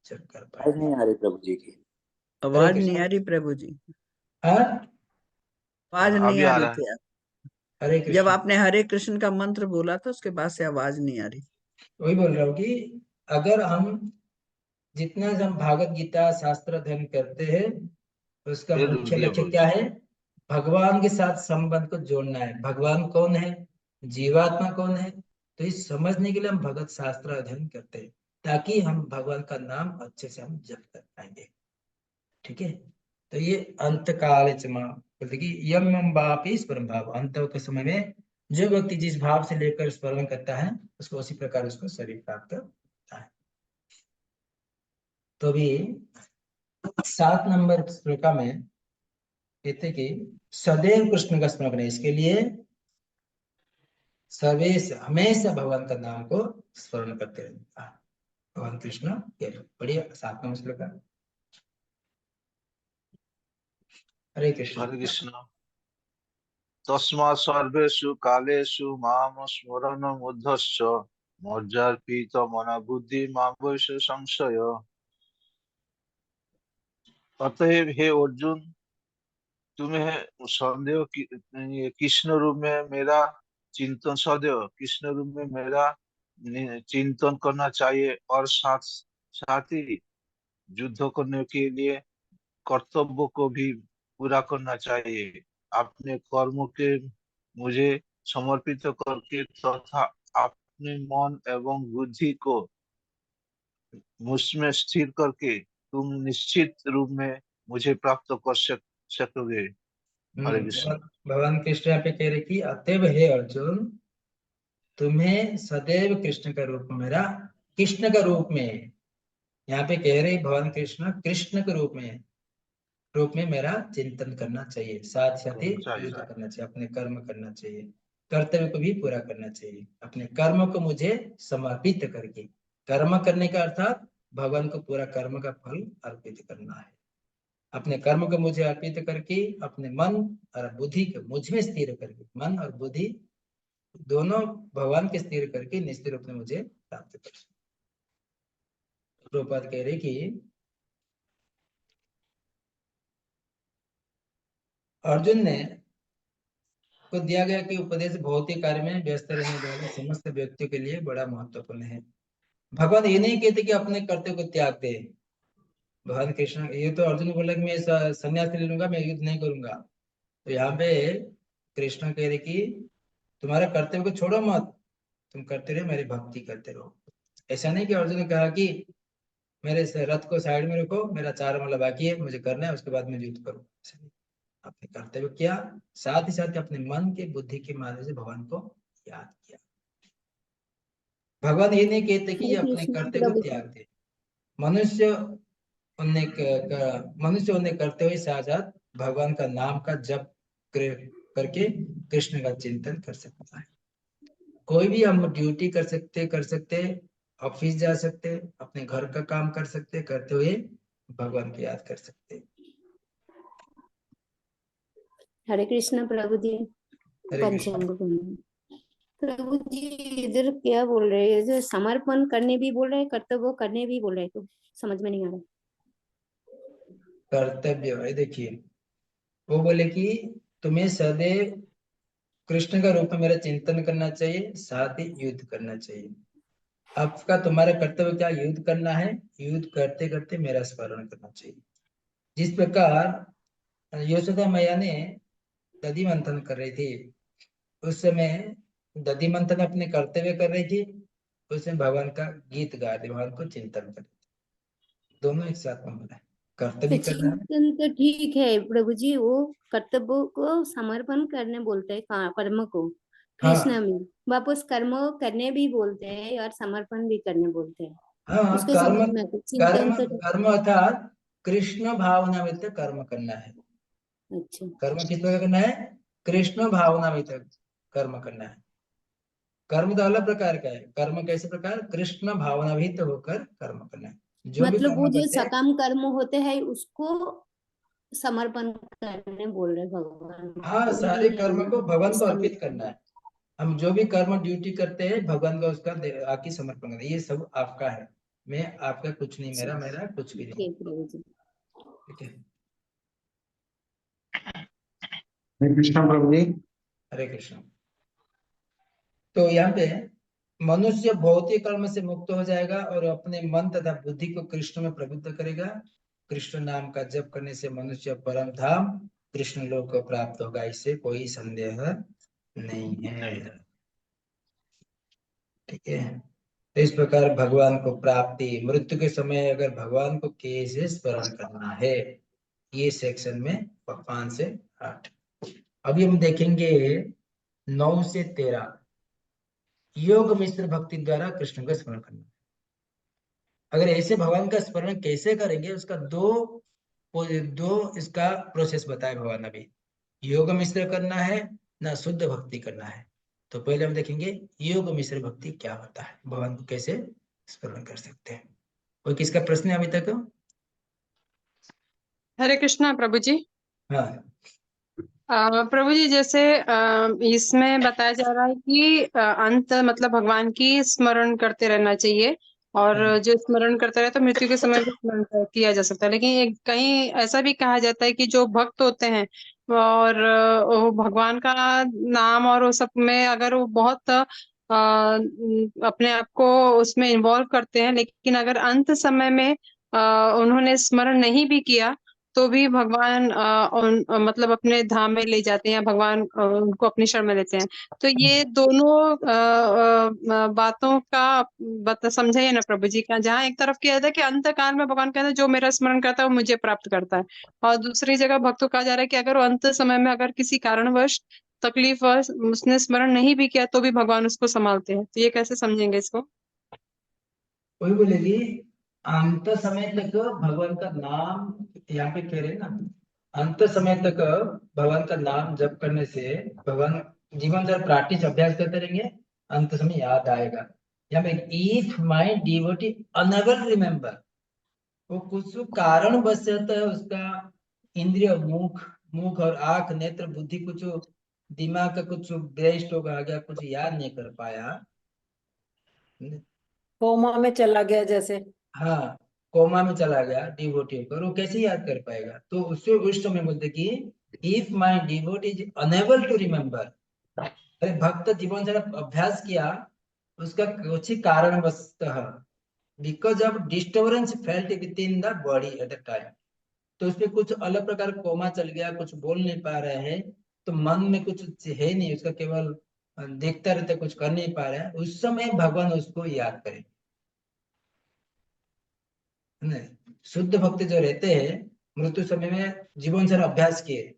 जप कर पाए। नहीं आ रही प्रभु जी की आवाज नहीं आ रही प्रभु जी, आवाज नहीं आ रही थी। हरे जब कृष्ण, आपने हरे कृष्ण का मंत्र बोला था उसके बाद से आवाज नहीं आ रही। वही बोल रहा हूँ कि अगर हम जितना हम भागवत गीता शास्त्र अध्ययन करते हैं, उसका मुख्य लक्ष्य क्या है? भगवान के साथ संबंध को जोड़ना है। भगवान कौन है, जीवात्मा कौन है, तो इस समझने के लिए हम भगवत शास्त्र अध्ययन करते हैं, ताकि हम भगवान का नाम अच्छे से हम जप कर पाएंगे। ठीक है, तो ये अंत काल यम यम वापि स्मरण भाव, अंत के समय में जो व्यक्ति जिस भाव से लेकर स्मरण करता है, उसको उसी प्रकार उसको शरीर प्राप्त होता है। तो भी 7 नंबर श्लोका में कहते कि सदैव कृष्ण का स्मरण करें, इसके लिए सर्वेश हमेशा भगवान का नाम को स्मरण करते रहना। भगवान कृष्ण कह रहे। बढ़िया 7वां श्लोक है। हरे कृष्ण। हरे कृष्ण। तस्मात् सर्वेषु कालेषु माम स्मरणम् उद्धश्च मज्जार्पित मना बुद्धि मावैष संशय। अतएव हे अर्जुन, तुम्हें सदैव कृष्ण रूप में मेरा चिंतन, सदैव कृष्ण रूप में मेरा चिंतन करना चाहिए और साथ साथ ही युद्ध करने के लिए कर्तव्य को भी पूरा करना चाहिए। अपने कर्म के मुझे समर्पित करके तथा अपने मन एवं बुद्धि को मुझमें स्थिर करके तुम निश्चित रूप में मुझे प्राप्त कर सकोगे। हरे कृष्ण। भगवान कृष्ण यहाँ पे कह रहे कि अतएव हे अर्जुन, तुम्हें सदैव कृष्ण का रूप में मेरा, कृष्ण का रूप में, यहाँ पे कह रहे भगवान कृष्ण कृष्ण के रूप में मेरा चिंतन करना चाहिए, साथ साथ ही युद्ध करना चाहिए, अपने कर्म करना चाहिए, कर्तव्य को भी पूरा करना चाहिए, अपने कर्म को मुझे समर्पित करके, कर्म करने का अर्थात भगवान को पूरा कर्म का फल अर्पित करना है। अपने कर्म को मुझे अर्पित करके अपने मन और बुद्धि को मुझ में स्थिर करके, मन और बुद्धि दोनों भगवान के स्थिर करके निश्चित रूप में मुझे प्राप्त कर। प्रभुपाद कह रहे कि अर्जुन ने को दिया गया कि उपदेश भौतिक कार्य में व्यस्त रहने वाले समस्त व्यक्तियों के लिए बड़ा महत्वपूर्ण है। भगवान ये नहीं कहते कि अपने कर्तव्य को त्याग दे। भगवान कृष्ण, ये तो अर्जुन बोला कि मैं संन्यास ले लूंगा, मैं युद्ध नहीं करूंगा। तो यहाँ पे कृष्ण कह रहे कि तुम्हारे कर्तव्य को छोड़ो मत, तुम करते रहो, मेरी भक्ति करते रहो। ऐसा नहीं कि अर्जुन ने कहा कि मेरे रथ को साइड में रखो, मेरा 4 माला बाकी है, मुझे करना है, उसके बाद मैं युद्ध करूँ। अपने कर्तव्य किया, साथ ही साथ अपने मन के बुद्धि के माध्यम से भगवान को याद किया। भगवान ये नहीं कहते कि अपने कर्तव्य को त्याग दे। मनुष्य उन्हें करते हुए साथ साथ भगवान का नाम का जप करके कृष्ण का चिंतन कर सकता है। कोई भी हम ड्यूटी कर सकते, ऑफिस जा सकते, अपने घर का काम कर सकते, करते हुए भगवान को याद कर सकते। हरे कृष्ण प्रभु जी। हरे कृष्ण। पंचांग प्रभु जी इधर क्या बोल रहे हैं, जो समर्पण करने भी बोल रहे हैं, कर्तव्य करने भी बोल रहे हैं, तो समझ में नहीं आ रहा। कर्तव्य है, देखिए वो बोले कि तुम्हें सदैव कृष्ण का रूप में मेरा चिंतन करना चाहिए, साथ ही युद्ध करना चाहिए। आपका तुम्हारा कर्तव्य क्या, युद्ध करना है, युद्ध करते करते मेरा स्मरण करना चाहिए। जिस प्रकार यशोदा मैया ने दधि मंथन कर रही थी, उस समय दधि मंथन अपने कर्तव्य कर रही थी, उसमें भगवान का गीत गा रही, भगवान को चिंतन कर रही थी। दोनों एक साथ में हो रहा है, कर्तव्य तो करना है। चिंतन तो ठीक है प्रभु जी, वो कर्तव्य को समर्पण करने बोलते हैं, कर्म को कृष्ण हाँ में वापस कर्म करने भी बोलते हैं और समर्पण भी करने बोलते हैं। हाँ, उसको कर्म समझना तो कर्म चिंतन तो कर्म अर्थात कृष्ण भावना में तक कर्म करना है। अच्छा। कर्म किस प्रकार करना है, कृष्ण भावना में तक कर्म करना है। कर्म तो अलग प्रकार का है, कर्म कैसे प्रकार, कृष्ण भावना भी तो होकर कर्म करना है। जो भी मतलब वो कर्म जो करते हैं, सकाम कर्म होते हैं उसको समर्पण करने बोल रहे भगवान हाँ, को सारे ही कर्म को भगवान को अर्पित करना समर्पण। है। हम जो भी कर्म ड्यूटी करते हैं भगवान को उसका आके समर्पण करना है। ये सब आपका है, मैं आपका कुछ नहीं, मेरा मेरा कुछ भी नहीं। ठीक प्रभु जी। ठीक है। हरे कृष्ण प्रभु जी। हरे कृष्ण। तो यहाँ पे मनुष्य भौतिक कर्म से मुक्त हो जाएगा और अपने मन तथा बुद्धि को कृष्ण में प्रबुद्ध करेगा। कृष्ण नाम का जप करने से मनुष्य परम धाम कृष्ण लोक को प्राप्त होगा, इससे कोई संदेह नहीं है। ठीक है। तो इस प्रकार भगवान को प्राप्ति, मृत्यु के समय अगर भगवान को कैसे स्मरण करना है, ये सेक्शन में 5 से 8। अभी हम देखेंगे 9 से 13। योग मिश्र भक्ति द्वारा कृष्ण का स्मरण करना। अगर ऐसे भगवान का स्मरण कैसे करेंगे, उसका दो इसका प्रोसेस बताए भगवान। अभी योग मिश्र करना है ना शुद्ध भक्ति करना है। तो पहले हम देखेंगे योग मिश्र भक्ति क्या होता है, भगवान को कैसे स्मरण कर सकते हैं। कोई किसका प्रश्न है अभी तक? हरे कृष्णा प्रभु जी। हाँ प्रभु जी जैसे इसमें बताया जा रहा है कि अंत मतलब भगवान की स्मरण करते रहना चाहिए और हाँ। जो स्मरण करता रहे तो मृत्यु के समय भी स्मरण किया जा सकता है, लेकिन कहीं ऐसा भी कहा जाता है कि जो भक्त होते हैं और वो भगवान का नाम और वो सब में अगर वो बहुत अपने आप को उसमें इन्वॉल्व करते हैं, लेकिन अगर अंत समय में उन्होंने स्मरण नहीं भी किया तो भी भगवान मतलब अपने धाम में ले जाते हैं, भगवान उनको अपनी शरण में लेते हैं। तो ये दोनों बातों का समझाइए ना प्रभु जी का, जहाँ एक तरफ किया जाता है कि अंत काल में भगवान कहते हैं जो मेरा स्मरण करता है वो मुझे प्राप्त करता है, और दूसरी जगह भक्तों कहा जा रहा है कि अगर वो अंत समय में अगर किसी कारणवश तकलीफ उसने स्मरण नहीं भी किया तो भी भगवान उसको संभालते हैं। तो ये कैसे समझेंगे इसको? कोई बोलेगी अंत समय तक भगवान का नाम, यहाँ पे कह रहे हैं ना, अंत समय तक भगवान का नाम जप करने से भगवान जीवन भर प्रैक्टिस अभ्यास करते रहेंगे, अंत समय याद आएगा। यहाँ पे if my devotee unable remember, वो कुछ कारण बस जाता है, उसका इंद्रिय मुख मुख और आंख नेत्र बुद्धि कुछ दिमाग का कुछ ब्रेस्ट होगा आ गया, कुछ याद नहीं कर पाया, कोमा में चला गया जैसे। हाँ कोमा में चला गया डिवोटी होकर, वो कैसे याद कर पाएगा? तो उससे उस समय बोलते कि if my devotee is unable to remember, अरे भक्त जीवन से अभ्यास किया, उसका कुछ ही कारण वस्तः because of disturbance felt within the body at the time, तो उसमें कुछ अलग प्रकार कोमा चल गया, कुछ बोल नहीं पा रहे हैं, तो मन में कुछ है नहीं, उसका केवल देखता रहता, कुछ कर नहीं पा रहे हैं, उस समय भगवान उसको याद करें। नहीं, शुद्ध भक्त जो रहते हैं मृत्यु समय में जीवन से अभ्यास किए,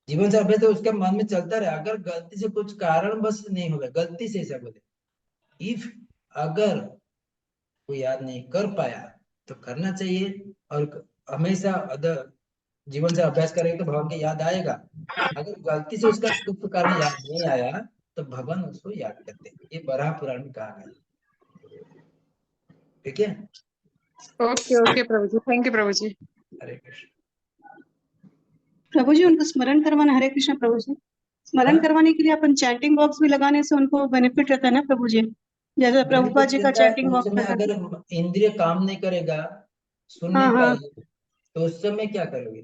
जीवन से अभ्यास तो उसके मन में चलता रहे, अगर गलती से कुछ कारण बस नहीं होगा, गलती से ऐसा बोले, इफ अगर वो याद नहीं कर पाया तो करना चाहिए, और हमेशा अदर जीवन से अभ्यास करेंगे तो भगवान की याद आएगा। अगर गलती से उसका कुछ कारण याद नहीं आया तो भगवान उसको याद करते हैं, ये बराह पुराण में कहा गया। ठीक है, ओके ओके प्रभु जी, थैंक यू प्रभु जी। हरे कृष्ण। प्रभु जी उनको स्मरण करवाना, हरे कृष्ण प्रभु जी, स्मरण हाँ? करवाने के लिए अपन चैंटिंग बॉक्स भी लगाने से उनको बेनिफिट रहता है ना प्रभु जी, जैसे प्रभुपाद जी का चैंटिंग उस बॉक्स समय लगा। अगर इंद्रिय काम नहीं करेगा, सुन हाँ नहीं हाँ, पाएगी, तो उस समय क्या करोगे?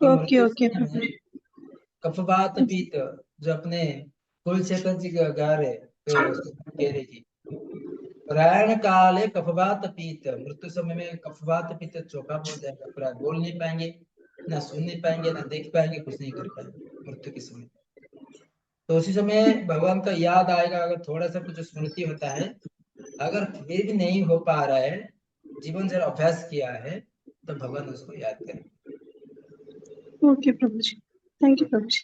ओके मृत्यु ओके समय प्रभु में जी। कफवात पीत, जो अपने कुलशेखर जी गा रहे तो कह रहे जी, प्रयाण काले कफवात पीत, मृत्यु समय में कफवात पीत चौका हो जाएगा, पूरा बोल नहीं पाएंगे, ना सुन नहीं पाएंगे, ना देख पाएंगे, कुछ नहीं कर पाएंगे मृत्यु के समय। तो उसी समय भगवान का याद आएगा, अगर थोड़ा सा कुछ स्मृति होता है, अगर फिर भी नहीं हो पा रहा है, जीवन से अभ्यास किया है, तो भगवान उसको याद करें। ओके प्रभु जी, थैंक यू प्रभु जी।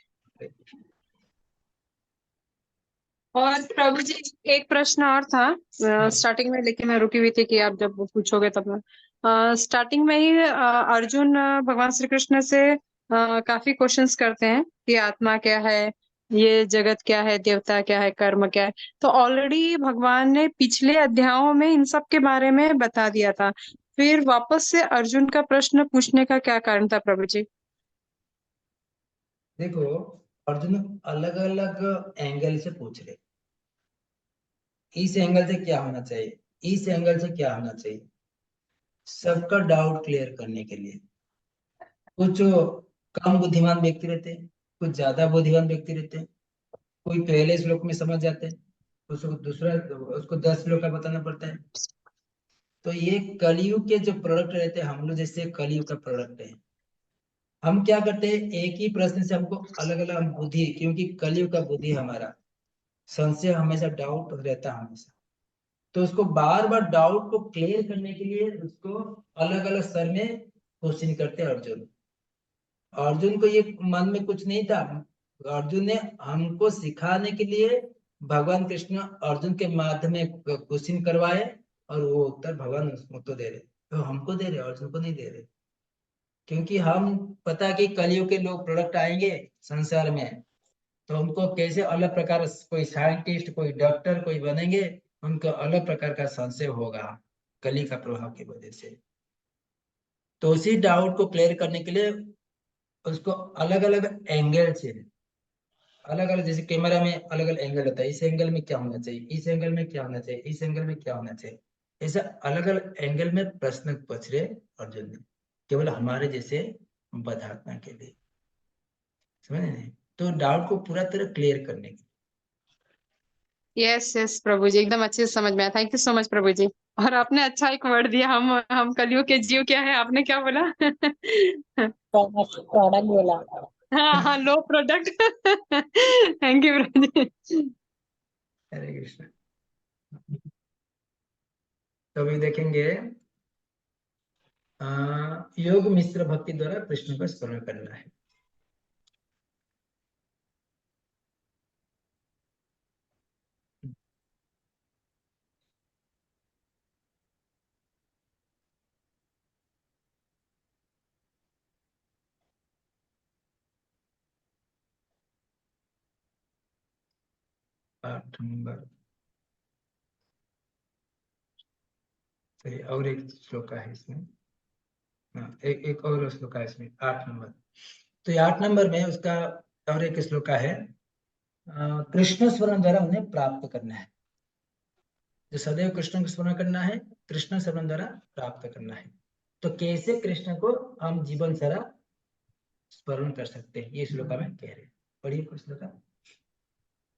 और प्रभु जी एक प्रश्न और था स्टार्टिंग में, लेकिन मैं रुकी हुई थी कि आप जब पूछोगे तब मैं स्टार्टिंग में ही अर्जुन भगवान श्री कृष्ण से काफी क्वेश्चंस करते हैं कि आत्मा क्या है, ये जगत क्या है, देवता क्या है, कर्म क्या है। तो ऑलरेडी भगवान ने पिछले अध्यायों में इन सब के बारे में बता दिया था, फिर वापस से अर्जुन का प्रश्न पूछने का क्या कारण था प्रभु जी? देखो, अर्जुन अलग अलग एंगल से पूछ रहे, इस एंगल से क्या होना चाहिए, इस एंगल से क्या होना चाहिए, सबका डाउट क्लियर करने के लिए। कुछ कम बुद्धिमान व्यक्ति रहते हैं, कुछ ज्यादा बुद्धिमान व्यक्ति रहते हैं, कोई पहले श्लोक में समझ जाते हैं, उसको दूसरा उसको 10 श्लोक का बताना पड़ता है। तो ये कलयुग के जो प्रोडक्ट रहते हैं, हम लोग जैसे कलयुग का प्रोडक्ट है, हम क्या करते हैं, एक ही प्रश्न से हमको अलग अलग बुद्धि, क्योंकि कलयुग का बुद्धि हमारा संशय हमेशा, डाउट रहता है हमेशा, तो उसको बार बार डाउट को क्लियर करने के लिए उसको अलग अलग स्तर में क्वेश्चन करते हैं अर्जुन। अर्जुन को ये मन में कुछ नहीं था, अर्जुन ने हमको सिखाने के लिए भगवान कृष्ण अर्जुन के माध्यम में क्वेश्चन करवाए, और वो उत्तर भगवान उसको दे रहे, तो हमको दे रहे, अर्जुन को नहीं दे रहे, क्योंकि हम पता कि कलयुग के लोग प्रोडक्ट आएंगे संसार में, तो उनको कैसे अलग प्रकार, कोई साइंटिस्ट, कोई डॉक्टर, कोई बनेंगे, उनको अलग प्रकार का संशय होगा कली का प्रभाव की वजह से। तो उसी डाउट को क्लियर करने के लिए उसको अलग अलग एंगल से, अलग अलग, जैसे कैमरा में अलग अलग एंगल होता है, इस एंगल में क्या होना चाहिए, इस एंगल में क्या होना चाहिए, इस एंगल में क्या होना चाहिए, ऐसा अलग अलग एंगल में प्रश्न पूछ रहे अर्जुन ने, केवल हमारे जैसे बधात्मा के लिए, समझ नहीं, तो डाउट को पूरा तरह क्लियर करने के। यस यस प्रभु जी, एकदम अच्छे से समझ में आया। थैंक यू सो मच प्रभु जी। और आपने अच्छा एक वर्ड दिया, हम कलियुग के जीव क्या है, आपने क्या बोला? प्रोडक्ट बोला। हाँ हाँ, लो प्रोडक्ट। थैंक यू प्रभु जी। हरे कृष्ण। तो अभी देखेंगे योग मिश्र भक्ति द्वारा कृष्ण को स्मरण करना है। आठ नंबर, सही, और एक श्लोक है इसमें, हाँ, एक और श्लोक है इसमें, 8 नंबर। तो ये 8 नंबर में उसका और एक श्लोक है, कृष्ण स्मरण द्वारा उन्हें प्राप्त करना है। जो सदैव कृष्ण को स्मरण करना है, कृष्ण स्मरण द्वारा प्राप्त करना है। तो कैसे कृष्ण को हम जीवन सारा स्मरण कर सकते हैं, ये श्लोक में कह रहे हैं। पढ़िए कुछ श्लोक।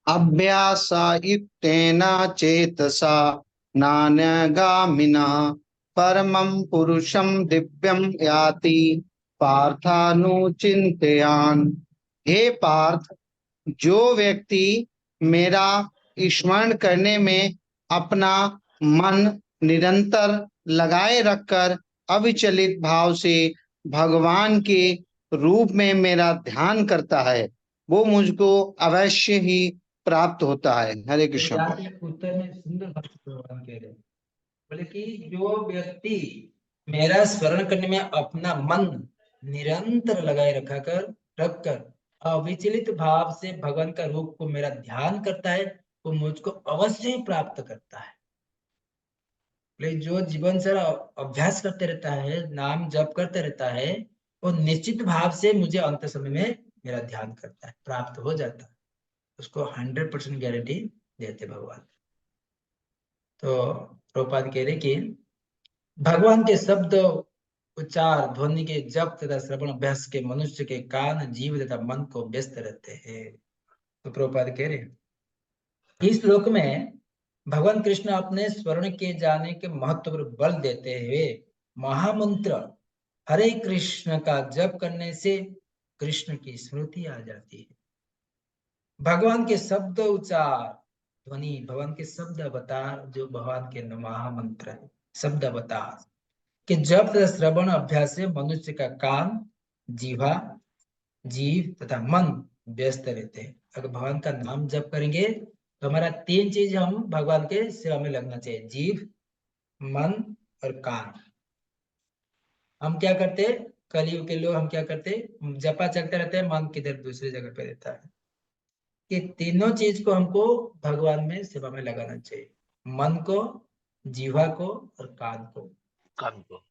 अभ्यासायुक्तेन चेतसा नान्यगामिना परमं पुरुषं दिव्यं याति पार्थानुचिन्तयान्। हे पार्थ, जो व्यक्ति मेरा स्मरण करने में अपना मन निरंतर लगाए रखकर अविचलित भाव से भगवान के रूप में मेरा ध्यान करता है, वो मुझको अवश्य ही प्राप्त होता है। हरे तो कृष्ण। यहाँ पे उत्तर में सुंदर भाव से भगवान कह रहे हैं, बोले कि जो व्यक्ति मेरा स्मरण करने में अपना मन निरंतर लगाए रखकर अविचलित भाव से भगवान का रूप को मेरा ध्यान करता है, वो मुझको अवश्य ही प्राप्त करता है। लेकिन जो जीवन से अभ्यास करते रहता है, नाम जप करते रहता है, वो निश्चित भाव से मुझे अंत समय में मेरा ध्यान करता है, प्राप्त हो जाता है, उसको 100% गारंटी देते भगवान। तो प्रभुपाद कह रहे कि भगवान के शब्द उच्चार ध्वनि के जप तथा श्रवण अभ्यास के मनुष्य के कान जीव तथा मन को व्यस्त रहते हैं। तो प्रभुपाद कह रहे हैं इस श्लोक में भगवान कृष्ण अपने स्वर्ण के जाने के महत्व पर बल देते हुए महामंत्र हरे कृष्ण का जप करने से कृष्ण की स्मृति आ जाती है। भगवान के शब्द उच्चार ध्वनि, भगवान के शब्द अवतार, जो भगवान के महामंत्र है, शब्द अवतार कि जब तथा श्रवण अभ्यास से मनुष्य का कान, जीवा, जीव तथा मन व्यस्त रहते हैं। अगर भगवान का नाम जप करेंगे तो हमारा 3 चीज हम भगवान के सेवा में लगना चाहिए, जीव, मन और कान। हम क्या करते, कलयुग के लोग हम क्या करते, जपा चलते रहते हैं, मन किधर दूसरी जगह पे रहता है। ये तीनों चीज को हमको भगवान में सेवा में लगाना चाहिए, मन को, जीवा को और कान को। कान को,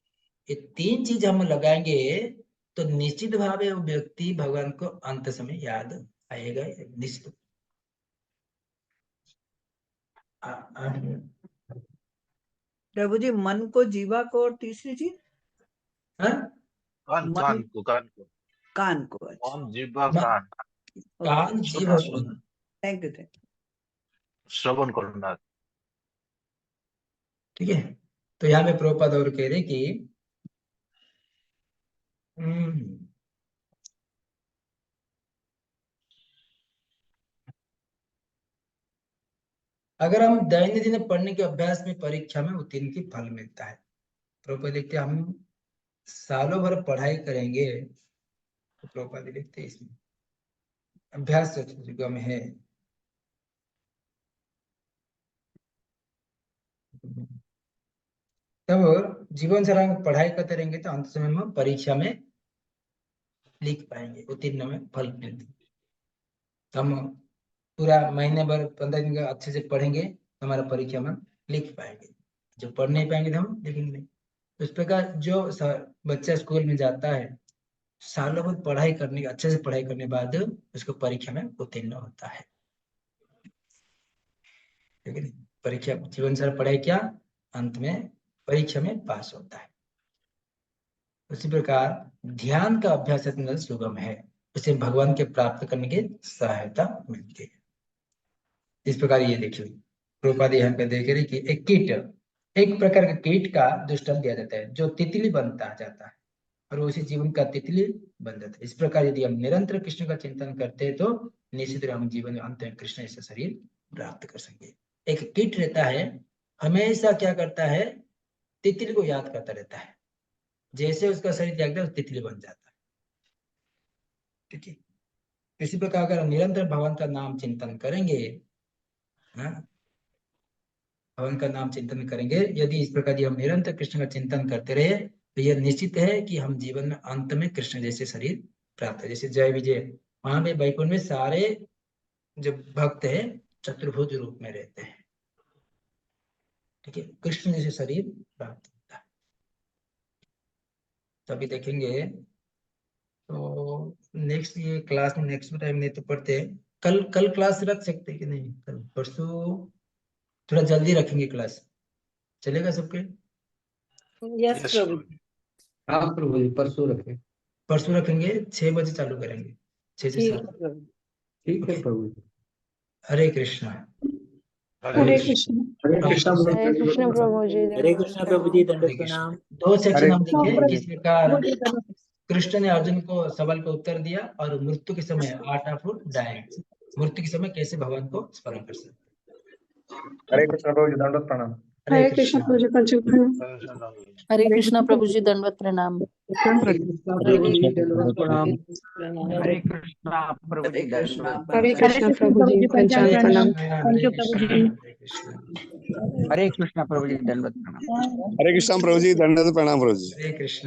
ये 3 चीज हम लगाएंगे तो निश्चित भाव में वो व्यक्ति भगवान को अंत समय याद आएगा, निश्चित। प्रभु जी, मन को, जीवा को और तीसरी चीज कान, मन, कान को, कान को, कान को। अच्छा, मन, जीवा, कान, कान, जीव और मन। Thank you. श्रवण करना। ठीक है। तो यहाँ पे प्रभुपाद और कह रहे कि अगर हम दैनिक पढ़ने के अभ्यास में परीक्षा में उत्तीर्ण की फल मिलता है। प्रभुपाद लिखते हम सालों भर पढ़ाई करेंगे तो प्रभुपाद लिखते इसमें अभ्यास में है। तब जीवन सारा पढ़ाई करते रहेंगे तो अंत समय में परीक्षा में लिख पाएंगे, उत्तीर्ण में फल मिलते। हम पूरा महीने भर 15 दिन का अच्छे से पढ़ेंगे हमारा परीक्षा में लिख पाएंगे। जो पढ़ नहीं पाएंगे तो हम लिखेंगे नहीं। उस प्रकार जो बच्चा स्कूल में जाता है, सालों भर पढ़ाई करने, अच्छे से पढ़ाई करने के बाद उसको परीक्षा में उत्तीर्ण होता है। ठीक है, परीक्षा जीवन सारा पढ़ाई किया, अंत में परीक्षा में पास होता है। उसी प्रकार ध्यान का अभ्यास इतना सुगम है, उसे भगवान के प्राप्त करने की सहायता मिलती है। इस प्रकार ये देखिए प्रभुपाद यहाँ पे देख रहे कि एक कीट, एक प्रकार का कीट का दृष्टांत दिया जाता है जो तितली बनता जाता है और उसी जीवन का तितली बन जाता है। इस प्रकार यदि हम निरंतर कृष्ण का चिंतन करते हैं तो निश्चित हम जीवन में अंत में कृष्ण ऐसा शरीर प्राप्त कर सकेंगे। एक कीट रहता है, हमेशा क्या करता है, तितली को याद करता रहता है। जैसे उसका शरीर त्यागता है तितली बन जाता है। ठीक है, इसी प्रकार अगर हम निरंतर भगवान का नाम चिंतन करेंगे, भगवान का नाम चिंतन करेंगे, यदि इस प्रकार हम निरंतर कृष्ण का चिंतन करते रहे तो यह निश्चित है कि हम जीवन में अंत में कृष्ण जैसे शरीर प्राप्त है। जैसे जय विजय, वहां पे वैकुंठ में सारे जो भक्त है चतुर्भुज रूप में रहते हैं। ठीक है, कृष्ण जैसे शरीर प्राप्त होता है। तभी देखेंगे तो नेक्स्ट ये क्लास में नेक्स्ट टाइम नहीं तो पढ़ते हैं। कल क्लास रख सकते हैं कि नहीं? कल परसों थोड़ा जल्दी रखेंगे क्लास, चलेगा सबके? यस प्रभु। हाँ प्रभु जी, परसों रखें। परसों रखेंगे, 6 बजे चालू करेंगे, 6 से ठीक 7। है प्रभु। ठीक है ओके। प्रभु जी। हरे कृष्णा। हरे कृष्ण। हरे कृष्णा हरे कृष्ण प्रभु जी। हरे कृष्ण प्रभु जी, हरे दंडवत कृष्ण। प्रणाम। 2 सेक्शन हम हाँ, देखे, प्रभु किस प्रकार जी। कृष्ण ने अर्जुन को सवाल का उत्तर दिया और मृत्यु के समय आफ्टर डाइंग, मृत्यु के समय कैसे भगवान को स्मरण कर सकते। हरे कृष्ण प्रभु जी, दंडवत प्रणाम। हरे हरे कृष्ण कृष्णा। प्रभु जी, पंच प्रणाम। हरे कृष्ण प्रभु जी, दंडवत प्रणाम। हरे कृष्णा प्रभु जी, दंडवत प्रणाम। हरे कृष्णा प्रभु जी, दंडवत हरे प्रणाम। कृष्ण प्रभु जी, पंचांग हरे प्रणाम। कृष्णा, थैंक हरे यू प्रभु कृष्णा, जी। हरे कृष्णा। हरे कृष्णा प्रभु जी, दंडवत प्रणाम। हरे कृष्ण प्रभु जी, दंडवत प्रणाम प्रभु जी। हरे कृष्णा।